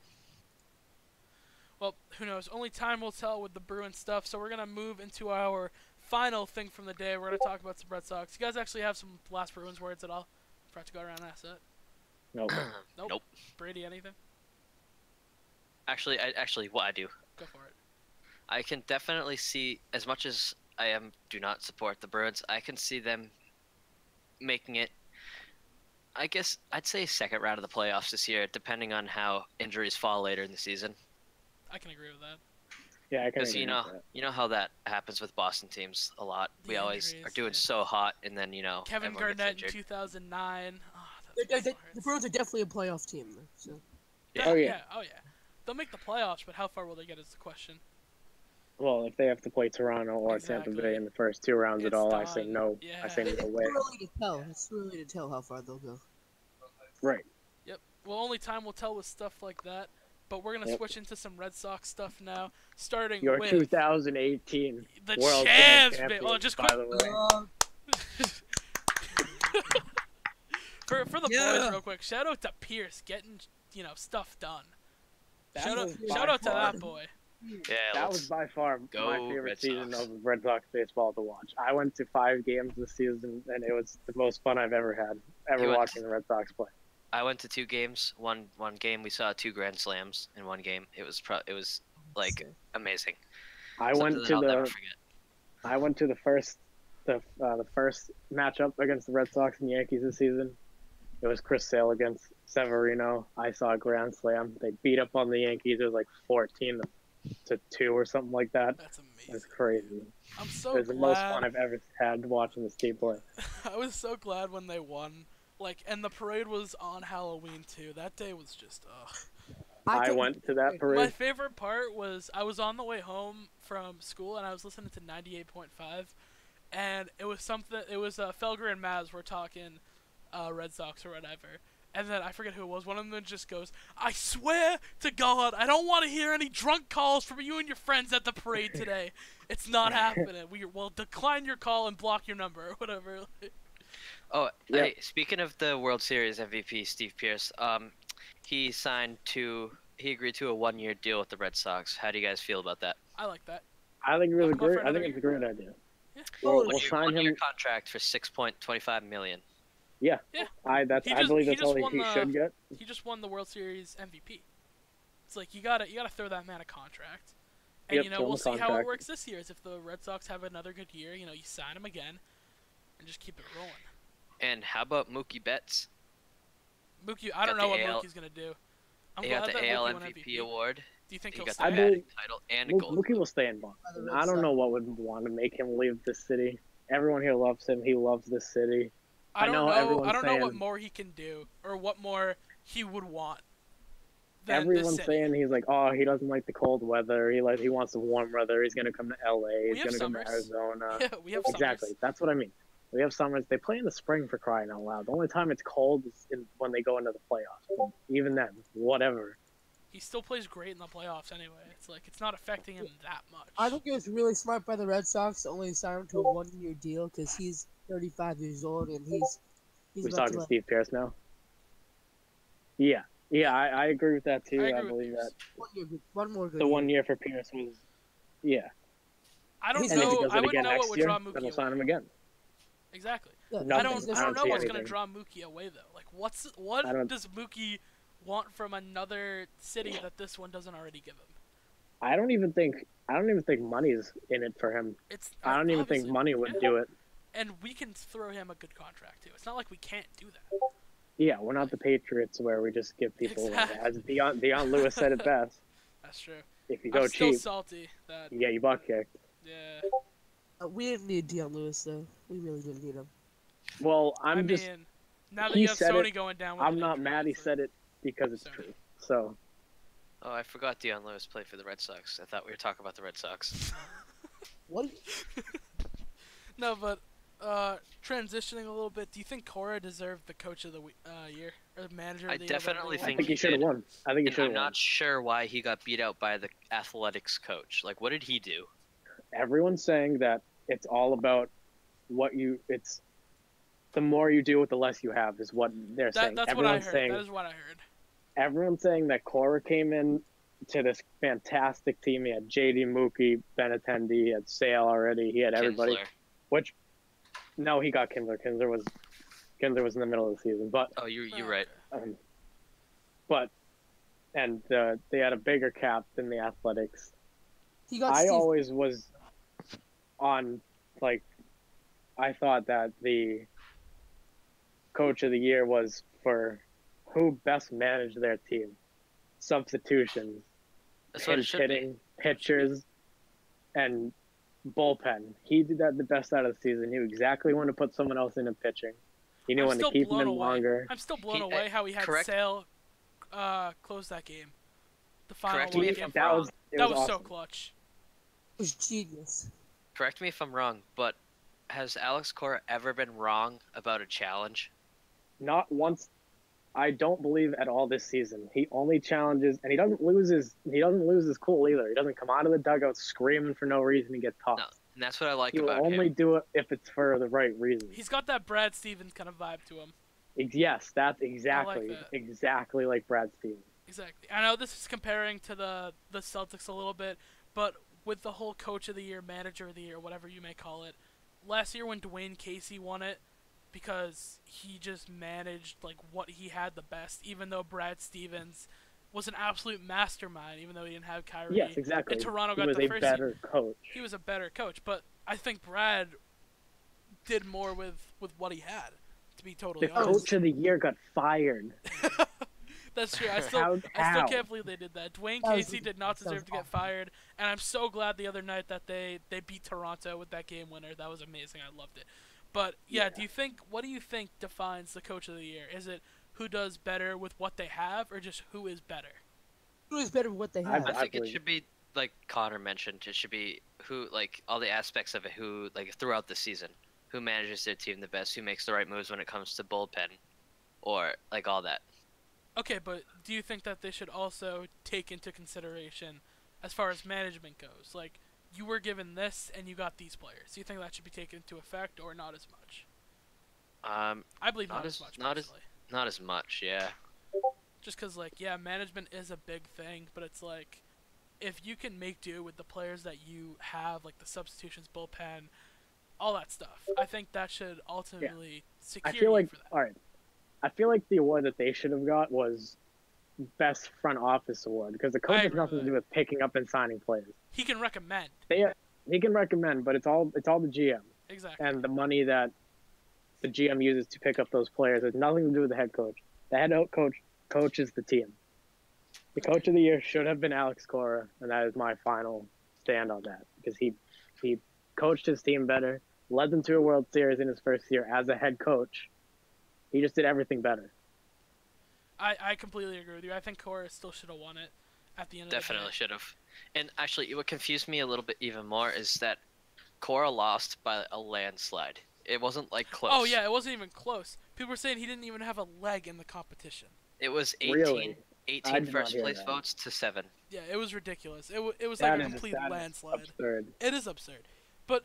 Well, who knows? Only time will tell with the Bruins stuff. So we're gonna move into our final thing from the day. We're gonna talk about some Red Sox. You guys actually have some last Bruins words at all? Forgot to go around and ask that. Nope. Brady, anything? Actually, what I do. Go for it. I can definitely see, as much as do not support the Bruins, I can see them making it. I guess I'd say second round of the playoffs this year, depending on how injuries fall later in the season. I can agree with that. Yeah, I can Because agree with that. you know how that happens with Boston teams a lot. The We always injuries, are doing yeah. so hot, and then Kevin everyone gets Garnett in injured. 2009. Oh, that's The Bruins are definitely a playoff team. So Yeah. Oh, yeah. Oh yeah. They'll make the playoffs, but how far will they get is the question. Well, if they have to play Toronto or Exactly. Tampa Bay in the first 2 rounds It's at all, I say done. no. Yeah. I say no way. it's early to tell. It's early to tell how far they'll go. Right. Yep. Well, only time will tell with stuff like that. But we're gonna switch into some Red Sox stuff now, starting Your with 2018 the World champs. Series Oh, just by quick the way. for the Yeah. boys, real quick. Shout out to Pierce getting stuff done. That Shout was by out to far- that boy. Yeah, That was by far go my favorite Red season Sox. of Red Sox baseball to watch. I went to 5 games this season, and it was the most fun I've ever had, You went- watching the Red Sox play. I went to 2 games. One game we saw 2 grand slams in one game. It was like amazing. I Something went that to I'll never the forget. the first matchup against the Red Sox and Yankees this season. It was Chris Sale against Severino. I saw a grand slam. They beat up on the Yankees. It was like 14-2 or something like that. That's It amazing. was crazy. I'm It so was the most glad. fun I've ever had watching this team play. I was so glad when they won. And the parade was on Halloween too. That day was just ugh. I went to that My parade. favorite part was I was on the way home from school and I was listening to 98.5, and it was Felger and Maz were talking Red Sox or whatever, and then I forget who it was. One of them just goes, "I swear to God, I don't want to hear any drunk calls from you and your friends at the parade today. It's not happening. We'll decline your call and block your number or whatever." Oh, Yep. hey, speaking of the World Series MVP, Steve Pearce, he agreed to a 1-year deal with the Red Sox. How do you guys feel about that? I like that. I think it was I'll a come up for great. I think another it's a great idea. Yeah. We'll sign One-year him. contract for $6.25 million. Yeah. Yeah. I believe he that's just all won he should get. He just won the World Series MVP. It's like you gotta throw that man a contract. And Yep, throw him we'll a see how it contract. works this year. Is if the Red Sox have another good year, you sign him again, and just keep it rolling. And how about Mookie Betts? Mookie, I don't Got know the what AL Mookie's gonna do. I'm He glad got the that AL Mookie won MVP award. Do you think He he'll got stay? the I batting believe- title and a gold. Mookie will stay in Boston. By the Red I don't Sox. know what would want to make him leave the city. Everyone here loves him. He loves this city. I don't know know. everyone's I don't know what saying- more he can do or what more he would want. Than this Everyone's city. saying he's like, oh, he doesn't like the cold weather. He wants the warm weather. He's gonna come to LA. He's have gonna come to summers. Arizona. Yeah, we have Exactly. summers. That's what I mean. We have summers. They play in the spring, for crying out loud. The only time it's cold is when they go into the playoffs. And even then, whatever. He still plays great in the playoffs anyway. It's like it's not affecting him that much. I think it was really smart by the Red Sox to only sign him to a 1-year deal because he's 35 years old and he's We're about talking to, like, Steve Pearce now. Yeah, I agree with that too. I I, agree with believe Pierce. that one more good the year. 1 year for Pearce was, yeah. I don't He's And if he know. does I it wouldn't again know what next would year, draw then Mookie we'll sign away. him again. Exactly. Yeah, I Nothing. don't know see what's gonna anything. draw Mookie away though. Like what I don't- does Mookie want from another city that this one doesn't already give him? I don't even think money's in it for him. It's I don't even think obviously- money would yeah. do it. And we can throw him a good contract too. It's not like we can't do that. Yeah, we're not the Patriots where we just give people, Exactly. as Deion Lewis said it best, That's true. if you I'm go still cheap, salty that you get your butt kicked. yeah. We didn't need Deion Lewis though. We really didn't need him. Well, I I'm just, mean, now that he you have said Sony it, going down with I'm an not injury, mad he it's like- said it because it's Sorry. true. So, Oh, I forgot Deion Lewis played for the Red Sox. I thought we were talking about the Red Sox. What? No, but transitioning a little bit, do you think Cora deserved the coach of the year or manager of I the year? definitely whatever I it think think he he should have did. won. I think he And should I'm have won. not sure why he got beat out by the athletics coach. Like, what did he do? Everyone's saying that it's all about it's the more you do with the less you have is what they're saying. That's what I Everyone's heard. saying, That is what I heard. everyone's saying that Cora came in to this fantastic team. He had JD, Mookie, Benintendi, he had Sale already. He had everybody. Kinsler. Which, no, he got Kinsler. Kinsler was in the middle of the season, but Oh, you're Oh, right. okay. but they had a bigger cap than the Athletics. He got I Steve. always was on, like, I thought that the coach of the year was for who best managed their team. Substitutions, That's what it pinch should be. hitting, pitchers, and bullpen. He did that the best out of the season. He knew exactly when to put someone else in pitching. He knew I'm when to still keep them blown in away. longer. I'm still blown He- away how he had correct- Sale close that game. The final Correct one me he if gave I'm for wrong. us. It That was was so awesome. clutch. It was genius. Correct me if I'm wrong, but has Alex Cora ever been wrong about a challenge? Not once. I don't believe at all this season. He only challenges, and he doesn't lose his cool either. He doesn't come out of the dugout screaming for no reason and get tossed. No, and that's what I like He will about only him. do it if it's for the right reason. He's got that Brad Stevens kind of vibe to him. Yes, that's exactly that. exactly like Brad Stevens. Exactly. I know this is comparing to the Celtics a little bit, but with the whole Coach of the Year, Manager of the Year, whatever you may call it, last year when Dwayne Casey won it, because he just managed like what he had the best, even though Brad Stevens was an absolute mastermind, even though he didn't have Kyrie. Yes, exactly. And Toronto He got was the a first better coach. He was a better coach, but I think Brad did more with what he had. To be totally The honest, coach of the year got fired. that's true. I How? still can't believe they did that. Dwayne That was- Casey did not deserve to get fired, and I'm so glad the other night that they beat Toronto with that game winner. That was amazing. I loved it. But yeah, what do you think defines the Coach of the Year? Is it who does better with what they have, or just who is better? Who is better with what they have? I think it believe- should be like Connor mentioned. It should be who, like all the aspects of it. Who, like throughout the season, who manages their team the best, who makes the right moves when it comes to bullpen, or like all that. Okay, but do you think that they should also take into consideration, as far as management goes, like you were given this and you got these players? Do you think that should be taken into effect or not as much? I believe not as much. Personally. Not as much. Yeah. Just because, like, yeah, management is a big thing, but it's like, if you can make do with the players that you have, like the substitutions, bullpen, all that stuff, I think that should ultimately secure I feel you like for that. all right. I feel like the award that they should have got was best front office award because the coach has agree nothing with to do with picking up and signing players. He can recommend. He can recommend, but it's all the GM Exactly. and the money that the GM uses to pick up those players has nothing to do with the head coach. The head coach coaches the team. The coach of the year should have been Alex Cora, and that is my final stand on that because he coached his team better, led them to a World Series in his first year as a head coach. He just did everything better. I completely agree with you. I think Cora still should have won it at the end of Definitely the day. should have. And actually, what confused me a little bit even more is that Cora lost by a landslide. It wasn't like close. Oh, yeah, it wasn't even close. People were saying he didn't even have a leg in the competition. It was 18, Really? 18 I did not first hear place that. votes to 7. Yeah, it was ridiculous. It was That like a is- complete that is landslide. absurd. It is absurd. But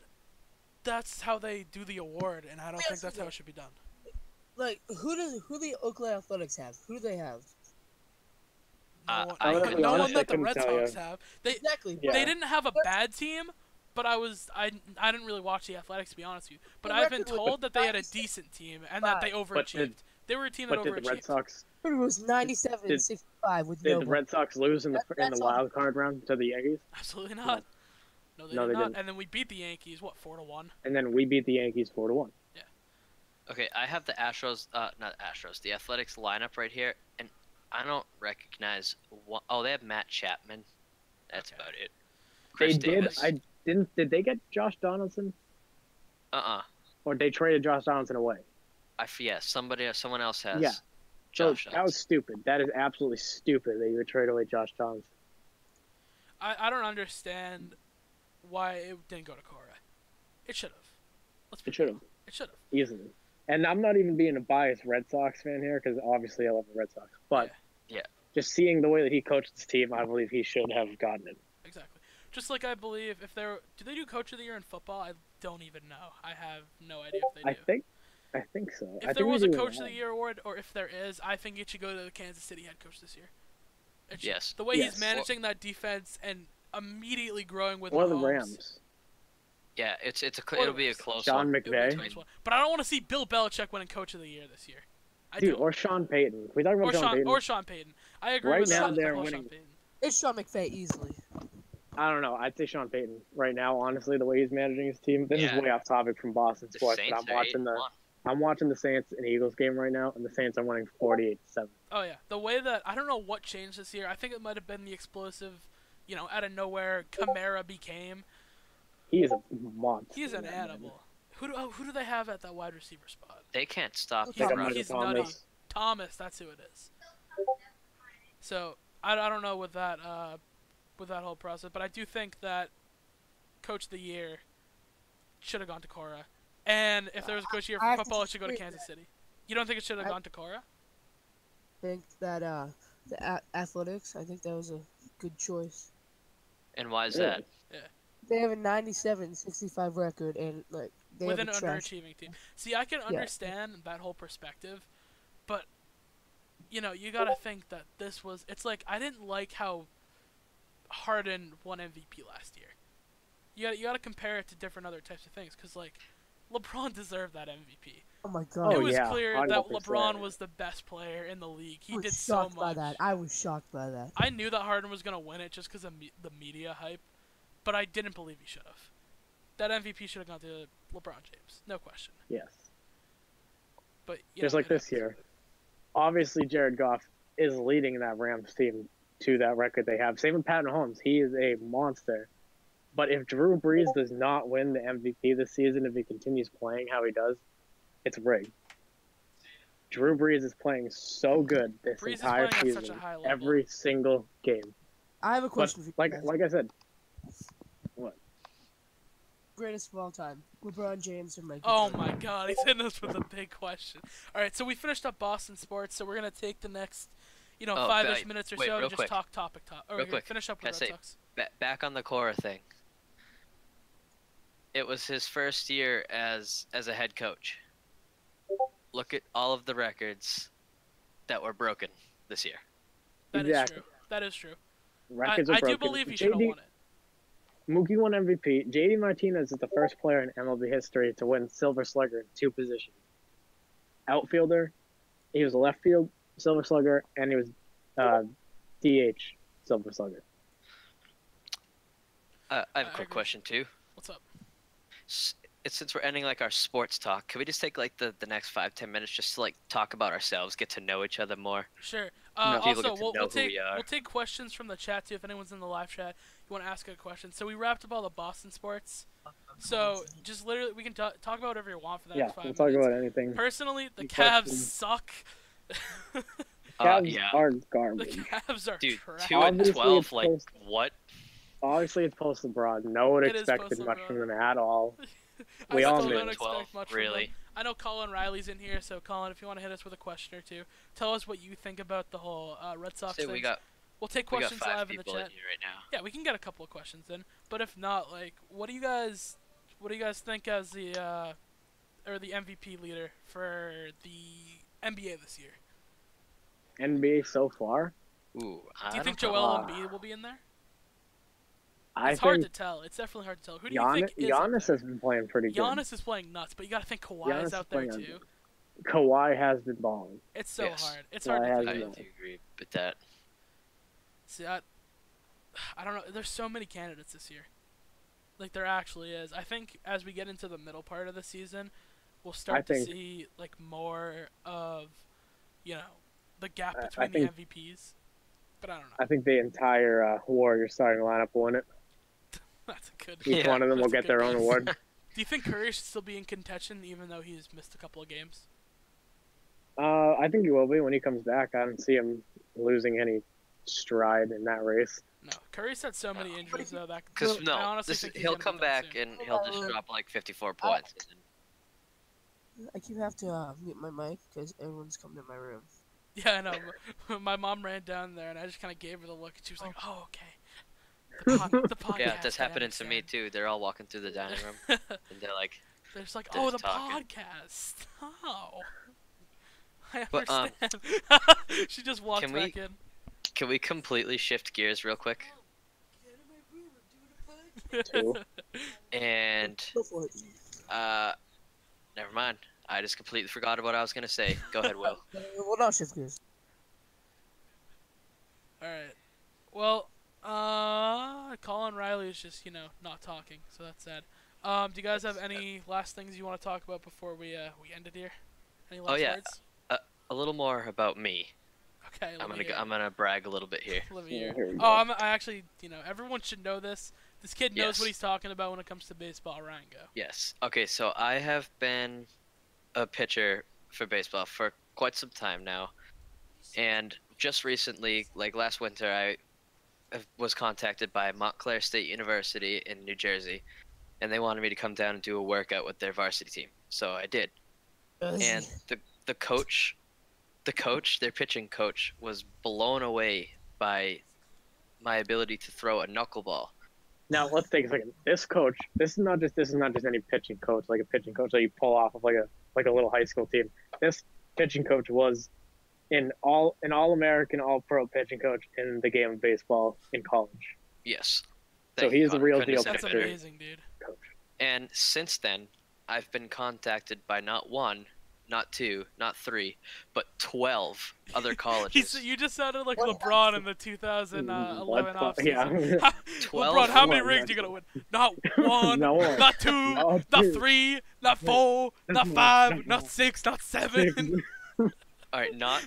that's how they do the award, and I don't Yes, think that's it how is. it should be done. Like, who the Oakland Athletics have? Who do they have? No one, I no couldn't- one honestly, that I the couldn't Red tell Sox you. have. They Exactly. Yeah. they didn't have a But- bad team, but I didn't really watch the Athletics to be honest with you. But The I've been record was told that they had a 97. decent team and that they overachieved. They were a team that But did the Red overachieved. Sox It was 97 Did- 65 with did no the Red Sox lose in the That's all. wild card round to the Yankees? Absolutely not. No, they No, did they not. didn't. And then we beat the Yankees. What, 4-1? And then we beat the Yankees 4-1. Okay, I have the Astros, not Astros, the Athletics lineup right here, and I don't recognize one. Oh, they have Matt Chapman. That's Okay. about it. They Chris did. Davis. Did they get Josh Donaldson, or they traded Josh Donaldson away? Someone else has. Yeah. So Josh that was stupid. That is absolutely stupid that you would trade away Josh Donaldson. I don't understand why it didn't go to Cora. It should have. Let's be It should real. have It should have. easily. And I'm not even being a biased Red Sox fan here because obviously I love the Red Sox. But Yeah. just seeing the way that he coached his team, I believe he should have gotten it. Exactly. Just like I believe if they're do they do Coach of the Year in football? I don't even know. I have no idea if they do. I think so. If I there think was they a do Coach it of the Year award, or if there is, I think it should go to the Kansas City head coach this year. It should. Yes. The way Yes. he's managing that defense and immediately growing with Or the Mahomes, Rams. Yeah, Or it'll be a the close Sean one. it would be a McVay. close one. But I don't want to see Bill Belichick winning Coach of the Year this year. I Dude, don't. or Sean Payton. We talk about Sean Payton. Or Sean Payton. I agree Right with now Sean, they're the whole winning. Sean Payton. It's Sean McVay easily. I don't know. I'd say Sean Payton right now. Honestly, the way he's managing his team. This is way off topic from Boston The sports, but Saints are 8-1. I'm watching the Saints and Eagles game right now, and the Saints are winning 48-7. Oh yeah, the way that I don't know what changed this year. I think it might have been the explosive, out of nowhere Kamara became. He is a monster. He's an animal. Who do they have at that wide receiver spot? They can't stop He's, the got run. he's Thomas. nutty. Thomas, that's who it is. So I don't know with that whole process, but I do think that Coach of the Year should have gone to Cora, and if there was a Coach of the Year for football, it should go to Kansas City. You don't think it should have gone to Cora? I think that the athletics. I think that was a good choice. And why is that? They have a 97-65 record, and like they With have an a trash. underachieving team. See, I can understand that whole perspective, but you gotta think that this was. It's like I didn't like how Harden won MVP last year. You gotta compare it to different other types of things, because like LeBron deserved that MVP. Oh my god! It was yeah, clear 100%. that LeBron was the best player in the league. He did so shocked by much. that. I was shocked by that. I knew that Harden was gonna win it just because of the media hype, but I didn't believe he should have. That MVP should have gone to LeBron James, no question. Yes. But Just like this year. Obviously, Jared Goff is leading that Rams team to that record they have. Same with Pat Mahomes. He is a monster. But if Drew Brees does not win the MVP this season, if he continues playing how he does, it's rigged. Drew Brees is playing so good this Brees is entire playing at such season, a high level. every single game. I have a But question for you like guys. I said, what? Greatest of all time, LeBron James or Michael Oh Jordan? my God, he's hitting us with a big question. All right, so we finished up Boston sports, so we're gonna take the next, 5-ish minutes or wait, so real and just quick. talk topic. Or Real quick. finish up Can I with Red say- Sox. Back on the Cora thing. It was his first year as a head coach. Look at all of the records that were broken this year. That is Exactly. true. That is true. Records are I do broken. believe he should have won it. Mookie won MVP. JD Martinez is the first player in MLB history to win Silver Slugger in 2 positions. Outfielder, he was a left field Silver Slugger, and he was DH Silver Slugger. I have I a quick agree. question too. What's up? Since we're ending like our sports talk, can we just take like the next 5-10 minutes just to like talk about ourselves, get to know each other more? Sure. No, people Also, get to we'll know who take we are. we'll take questions from the chat too. If anyone's in the live chat, you want to ask a question. So we wrapped up all the Boston sports. So just literally, we can talk about whatever you want for the Yeah, next 5 we'll talk minutes. about anything. Personally, the Any Cavs questions? suck. Cavs Yeah. are The garbage. Cavs are Dude, trash. 2-12, it's like post- what? Obviously, it's post LeBron. No one It is expected post much LeBron. from them at all. I We all still knew. don't expect 12, much from really. them. I know Colin Riley's in here, so Colin, if you want to hit us with a question or two, tell us what you think about the whole Red Sox Say thing. we got We'll take 5 questions live in the people chat. in here right now. Yeah, we can get a couple of questions in. But if not, like, what do you guys think as the MVP leader for the NBA this year? NBA so far, Ooh, Do you think know. Joel Embiid will be in there? I It's hard think to tell. It's definitely hard to tell. Who do you think is up Giannis there? has been playing pretty good. Giannis is playing nuts, but you got to think Kawhi Giannis is is out there playing too. Kawhi has been balling. It's so Yes. hard. It's Kawhi hard has to I been think. do agree with that. See, I don't know. There's so many candidates this year. Like there actually is. I think as we get into the middle part of the season, we'll start to think- see like more of, the gap I between think- the MVPs. But I don't know. I think the entire Warriors starting lineup will win it. That's a good. Each Yeah, one of them will that's a get their good own guess. award. Do you think Curry should still be in contention even though he's missed a couple of games? I think he will be when he comes back. I don't see him losing any stride in that race. No, Curry's had so many injuries though that. Because I honestly think he's he'll gonna be come done back soon. and he'll just drop like 54 points. I keep have to mute my mic because everyone's coming in my room. Yeah, I know. My mom ran down there, and I just kind of gave her the look, and she was like, "Oh, okay." The podcast. Yeah, that's I happening to me understand. too. They're all walking through the dining room and they're like, They're just like, They're "Oh, the just talking. podcast." Oh, I But, understand. She just walked can we- back in. "Can we completely shift gears real quick?" Too. And Go for it. never mind. I just completely forgot what I was gonna say. Go ahead, Will. Well, not shift gears. All right. Well, Colin Riley is just not talking, so that's sad. Do you guys have any last things you want to talk about before we end it here? Any last words? A little more about me. Okay, I'm gonna brag a little bit here. Let me hear. Here we go. I actually, everyone should know this. This kid knows Yes. what he's talking about when it comes to baseball. Ryan, go. Yes. Okay, so I have been a pitcher for baseball for quite some time now, and just recently, like last winter, I was contacted by Montclair State University in New Jersey, and they wanted me to come down and do a workout with their varsity team. So I did. And the coach, their pitching coach, was blown away by my ability to throw a knuckleball. Now let's take a second. This coach, this is not just any pitching coach, like a pitching coach that you pull off of like a little high school team. This pitching coach was an all American, all pro pitching coach in the game of baseball in college. Yes. So Thank you, he's a Connor. real Couldn't deal have said it That's better. amazing, dude. Coach. And since then, I've been contacted by not one, not two, not three, but 12 other colleges. You just sounded like What LeBron in the 2011 offseason. Yeah. 12 LeBron, how many One, rings you gonna win? Not one, No one. not two, Not not two. three, not four, not five, not six, not seven. All right, not,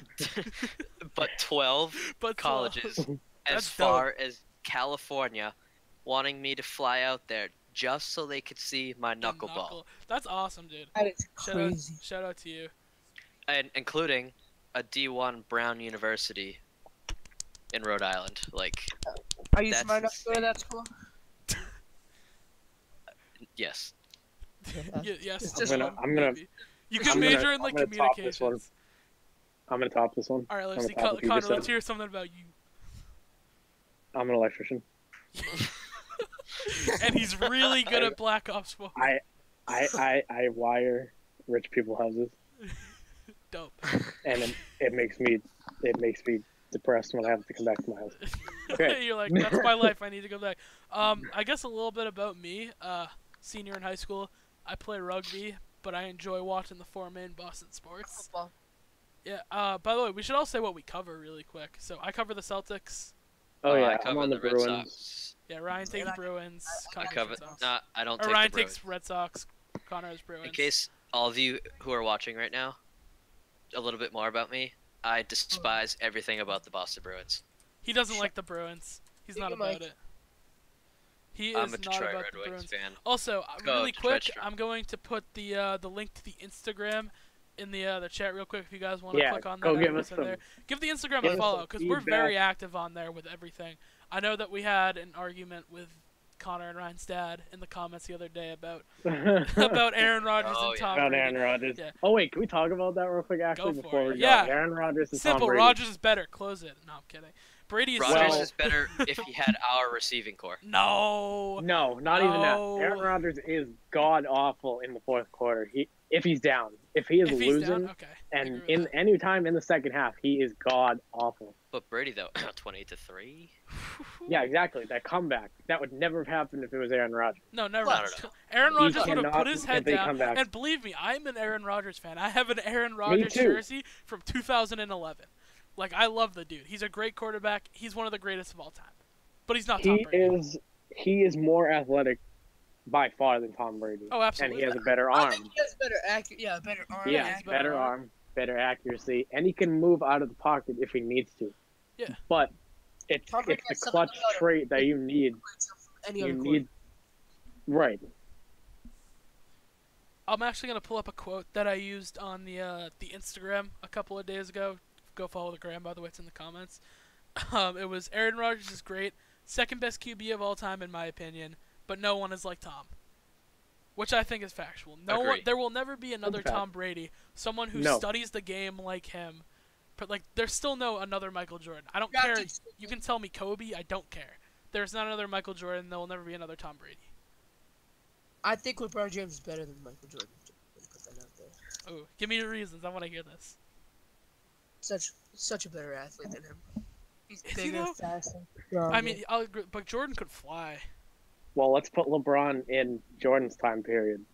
but 12 But colleges as That's far as California, wanting me to fly out there just so they could see my the knuckleball, That's awesome, dude. That is Shout crazy. shout out to you. and including a D1 Brown University in Rhode Island. Like, Are you That's smart enough to go to that school? yes, Yes. It's just just one, I'm gonna- maybe. You can I'm gonna- major in like I'm gonna top this one. communications. I'm gonna top this one. All right, let's I'm see. gonna top what you Connor, just let's said. hear something about you. I'm an electrician. And he's really good at Black Ops 4. I wire rich people houses, Dope. and it makes me depressed when I have to come back to my house. Okay. You're like, that's my life. I need to go back. I guess a little bit about me. Senior in high school, I play rugby, but I enjoy watching the four main Boston sports. Football. Yeah. By the way, we should all say what we cover really quick. So I cover the Celtics. Oh I yeah, I'm cover on the Red Bruins. Sox. Yeah, Ryan takes And I- Bruins. I Connor cover. takes Red Sox. Nah, I don't Or take Ryan the Bruins. takes Red Sox. Connor has Bruins. In case all of you who are watching right now, a little bit more about me. I despise everything about the Boston Bruins. He doesn't like the Bruins. He's Take not a about mic. it. He I'm is a not Detroit about Red the Wings Bruins. fan. Also, Go really Detroit quick, strong. I'm going to put the link to the Instagram in the chat real quick if you guys want to Yeah, click on that. go give and us listen there. some. Give the Instagram give a us follow some because we're very feedback. active on there with everything. I know that we had an argument with Connor and Ryan's dad in the comments the other day about about Aaron Rodgers Oh, and yeah. Tom About Brady. Aaron Rodgers. Yeah. Oh wait, can we talk about that real quick actually Go for before it. we go? Yeah. Aaron Rodgers and Simple. Tom Brady. Rodgers is better. Close it. No, I'm kidding. Brady is Rodgers Well- is better if he had our receiving core. no. No, not even that. No. Aaron Rodgers is god awful in the fourth quarter. If he's down, if he is If he's losing, down, okay. I and agree with in that. any time in the second half, he is god awful. But Brady though, 28-3. Yeah, exactly. That comeback that would never have happened if it was Aaron Rodgers. No, never. No, mind. no, no. Aaron He Rodgers would have cannot put his head if they down. come back. And believe me, I'm an Aaron Rodgers fan. I have an Aaron Rodgers too. jersey from 2011. Like, I love the dude. He's a great quarterback. He's one of the greatest of all time. But he's not Tom Brady. He is more athletic by far than Tom Brady. Oh, absolutely. And he has a better I arm. think he has better better arm. Yeah, Yeah, he's better better arm, better accuracy, and he can move out of the pocket if he needs to. Yeah. But it's Tom Brady the has something clutch about him. trait that you need. Any You other need. Right. I'm actually going to pull up a quote that I used on the Instagram a couple of days ago. Go follow the gram, by the way. It's in the comments. It was, Aaron Rodgers is great. Second best QB of all time, in my opinion. But no one is like Tom. Which I think is factual. Agree. There will never be another fact. Tom Brady. Someone who No. studies the game like him. But, like, there's still no another Michael Jordan. I don't Gotcha. care. You can tell me Kobe. I don't care. There's not another Michael Jordan. There will never be another Tom Brady. I think LeBron James is better than Michael Jordan. Just put that out there. Ooh, give me your reasons. I want to hear this. Such a better athlete than him. He's Is he bigger, though? faster. I mean, I'll agree, but Jordan could fly. Well, let's put LeBron in Jordan's time period.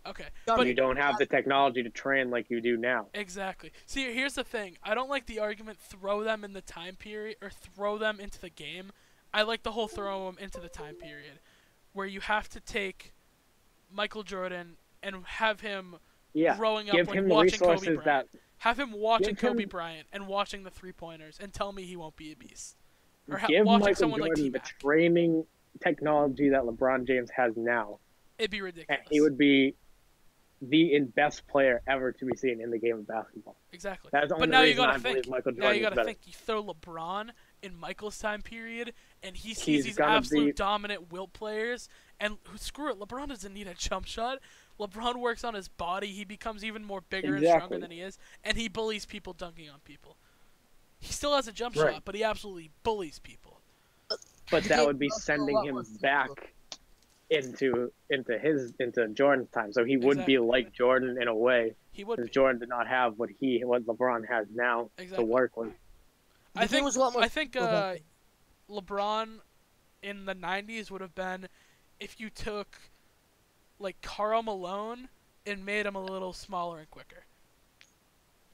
Okay, But but You don't have the technology to train like you do now. exactly. See, here's the thing. I don't like the argument throw them in the time period or throw them into the game. I like the whole throw him into the time period where you have to take Michael Jordan and have him growing up give like him the watching Kobe resources Bryant. that Have him watching give Kobe him- Bryant and watching the 3-pointers and tell me he won't be a beast. Or give watching Michael someone like Jordan the T-Mac. training technology that LeBron James has now, It'd be and ridiculous. he would be the best player ever to be seen in the game of basketball. Exactly. That's the But only now you reason gotta I believe think. Michael Now Jordan you is gotta better. think. You throw LeBron in Michael's time period, and he sees He's these gonna absolute be- dominant wilt players, and screw it, LeBron doesn't need a jump shot. LeBron works on his body. He becomes even more bigger and stronger Exactly. than he is, and he bullies people dunking on people. He still has a jump Right. shot, but he absolutely bullies people. But The that game would be is also a sending lot him more physical. back into Jordan's time. So he would Exactly. be like Jordan in a way, He would because be. Jordan did not have what LeBron has now Exactly. to work with. I The game was a lot more I think physical back then. LeBron in the 90s would have been if you took like Karl Malone and made him a little smaller and quicker.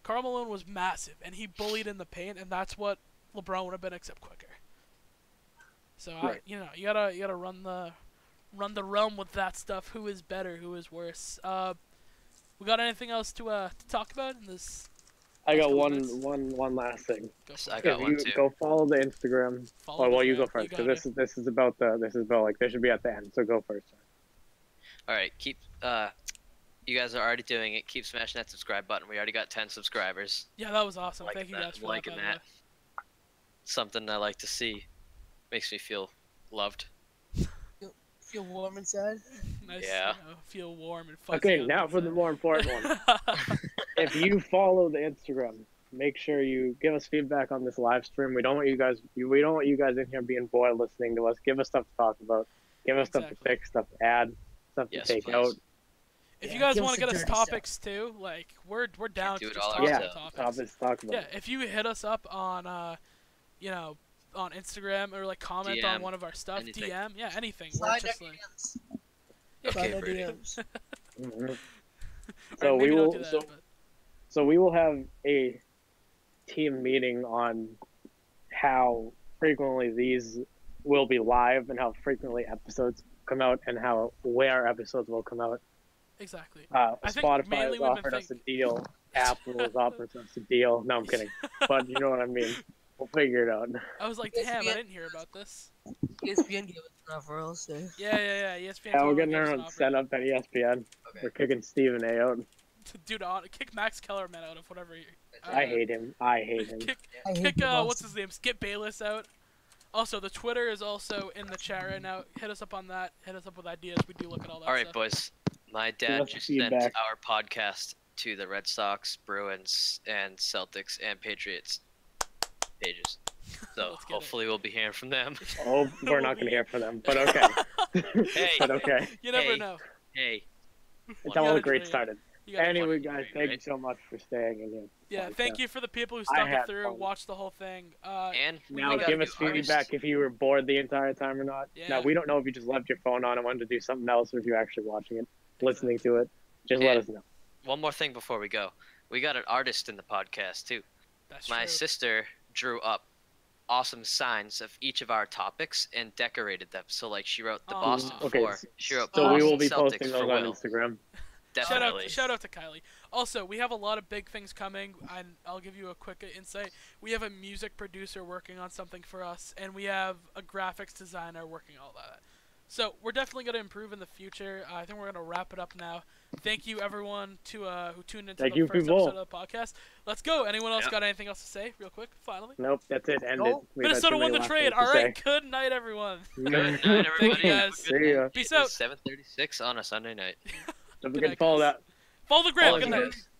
Karl Malone was massive and he bullied in the paint, and that's what LeBron would have been except quicker. So Right. you gotta run the realm with that stuff. Who is better? Who is worse? We got anything else to talk about in this? I Next got couple one minutes? one last thing. Go for I it. got If one you too. go follow the Instagram. Follow Oh, the well, you go thread. first got because it. this is about like this should be at the end. So go first. All right, keep. You guys are already doing it. Keep smashing that subscribe button. We already got 10 subscribers. Yeah, that was awesome. Liking Thank you that, guys for liking that. By the way. that. Something I like to see. Makes me feel loved. Feel warm inside. Nice. Yeah. Feel warm and fuzzy. Okay, on now the for the inside. more important one. If you follow the Instagram, make sure you give us feedback on this live stream. We don't want you guys in here being bored listening to us. Give us stuff to talk about. Give us stuff to Exactly. fix, stuff to add, stuff Yes, to take please. out. If Yeah, you guys give want us to the get us dirty stuff. topics too, like we're down do to it just all talk Yeah, about ourselves. topics. to talk about. Yeah, if you hit us up on on Instagram or like comment on DM, one of our stuff, anything. DM, yeah, anything. We're Slide our just like, DMs. yeah, Okay, Slide our Brady. DMs. Mhm. or So maybe we don't will. do that, So, but so we will have a team meeting on how frequently these will be live and how frequently episodes come out and where episodes will come out. exactly. I think Spotify mainly has we've been offered us a think- deal. Apple has offered us a deal. No, I'm kidding. But you know what I mean. We'll figure it out. I was like, Yes, damn, we I had- didn't hear about this. ESPN gave us an offer also. Yeah. ESPN. Yeah, totally we're getting gives our an own offer. setup at ESPN. Okay. We're kicking Stephen A out. Dude, kick Max Kellerman out of whatever. I hate him. I hate him. Kick I hate kick the boss. what's his name? Skip Bayless out. Also, the Twitter is also in the chat right now. Hit us up on that. Hit us up with ideas. We do look at all that All right, stuff. boys. My us dad the just sent feedback. our podcast to the Red Sox, Bruins, and Celtics and Patriots pages. So Let's get it. hopefully we'll be hearing from them. Oh, we're not going to hear from them. But okay. Hey. But okay. You never Hey. know. Hey, It's You all gotta a great dream. started. You gotta Anyway, dream. guys, great, thank you right? so much for staying in here. Yeah, thank you for the people who I stuck it had through, fun. watched the whole thing. and We Now, gotta give do us artists. feedback if you were bored the entire time or not. Yeah. Now, we don't know if you just left your phone on and wanted to do something else or if you're actually watching it, listening to it. Just let And- us know. One more thing before we go. We got an artist in the podcast too. That's My true. sister drew up awesome signs of each of our topics and decorated them. So like she wrote the Aw. Boston Okay, for. She wrote So we Boston will be Celtics posting for those on Will. Instagram. Definitely. Shout out to Kylie. Also, we have a lot of big things coming, and I'll give you a quick insight. We have a music producer working on something for us, and we have a graphics designer working all that. So we're definitely going to improve in the future. I think we're going to wrap it up now. Thank you, everyone, who tuned into Thank the you, first people. episode of the podcast. Let's go. Anyone else Yeah. got anything else to say, real quick, finally? Nope, that's it. End it. Nope. We've had Minnesota too won many the last trade. things to All right. say. Good night, everyone. Good night, Thank everybody. you, Have a guys. good See ya. night. Peace It is out. 7:36 on a Sunday night. Don't Good forget night, to follow guys. that. Follow the gram. Follow Good the night. gram.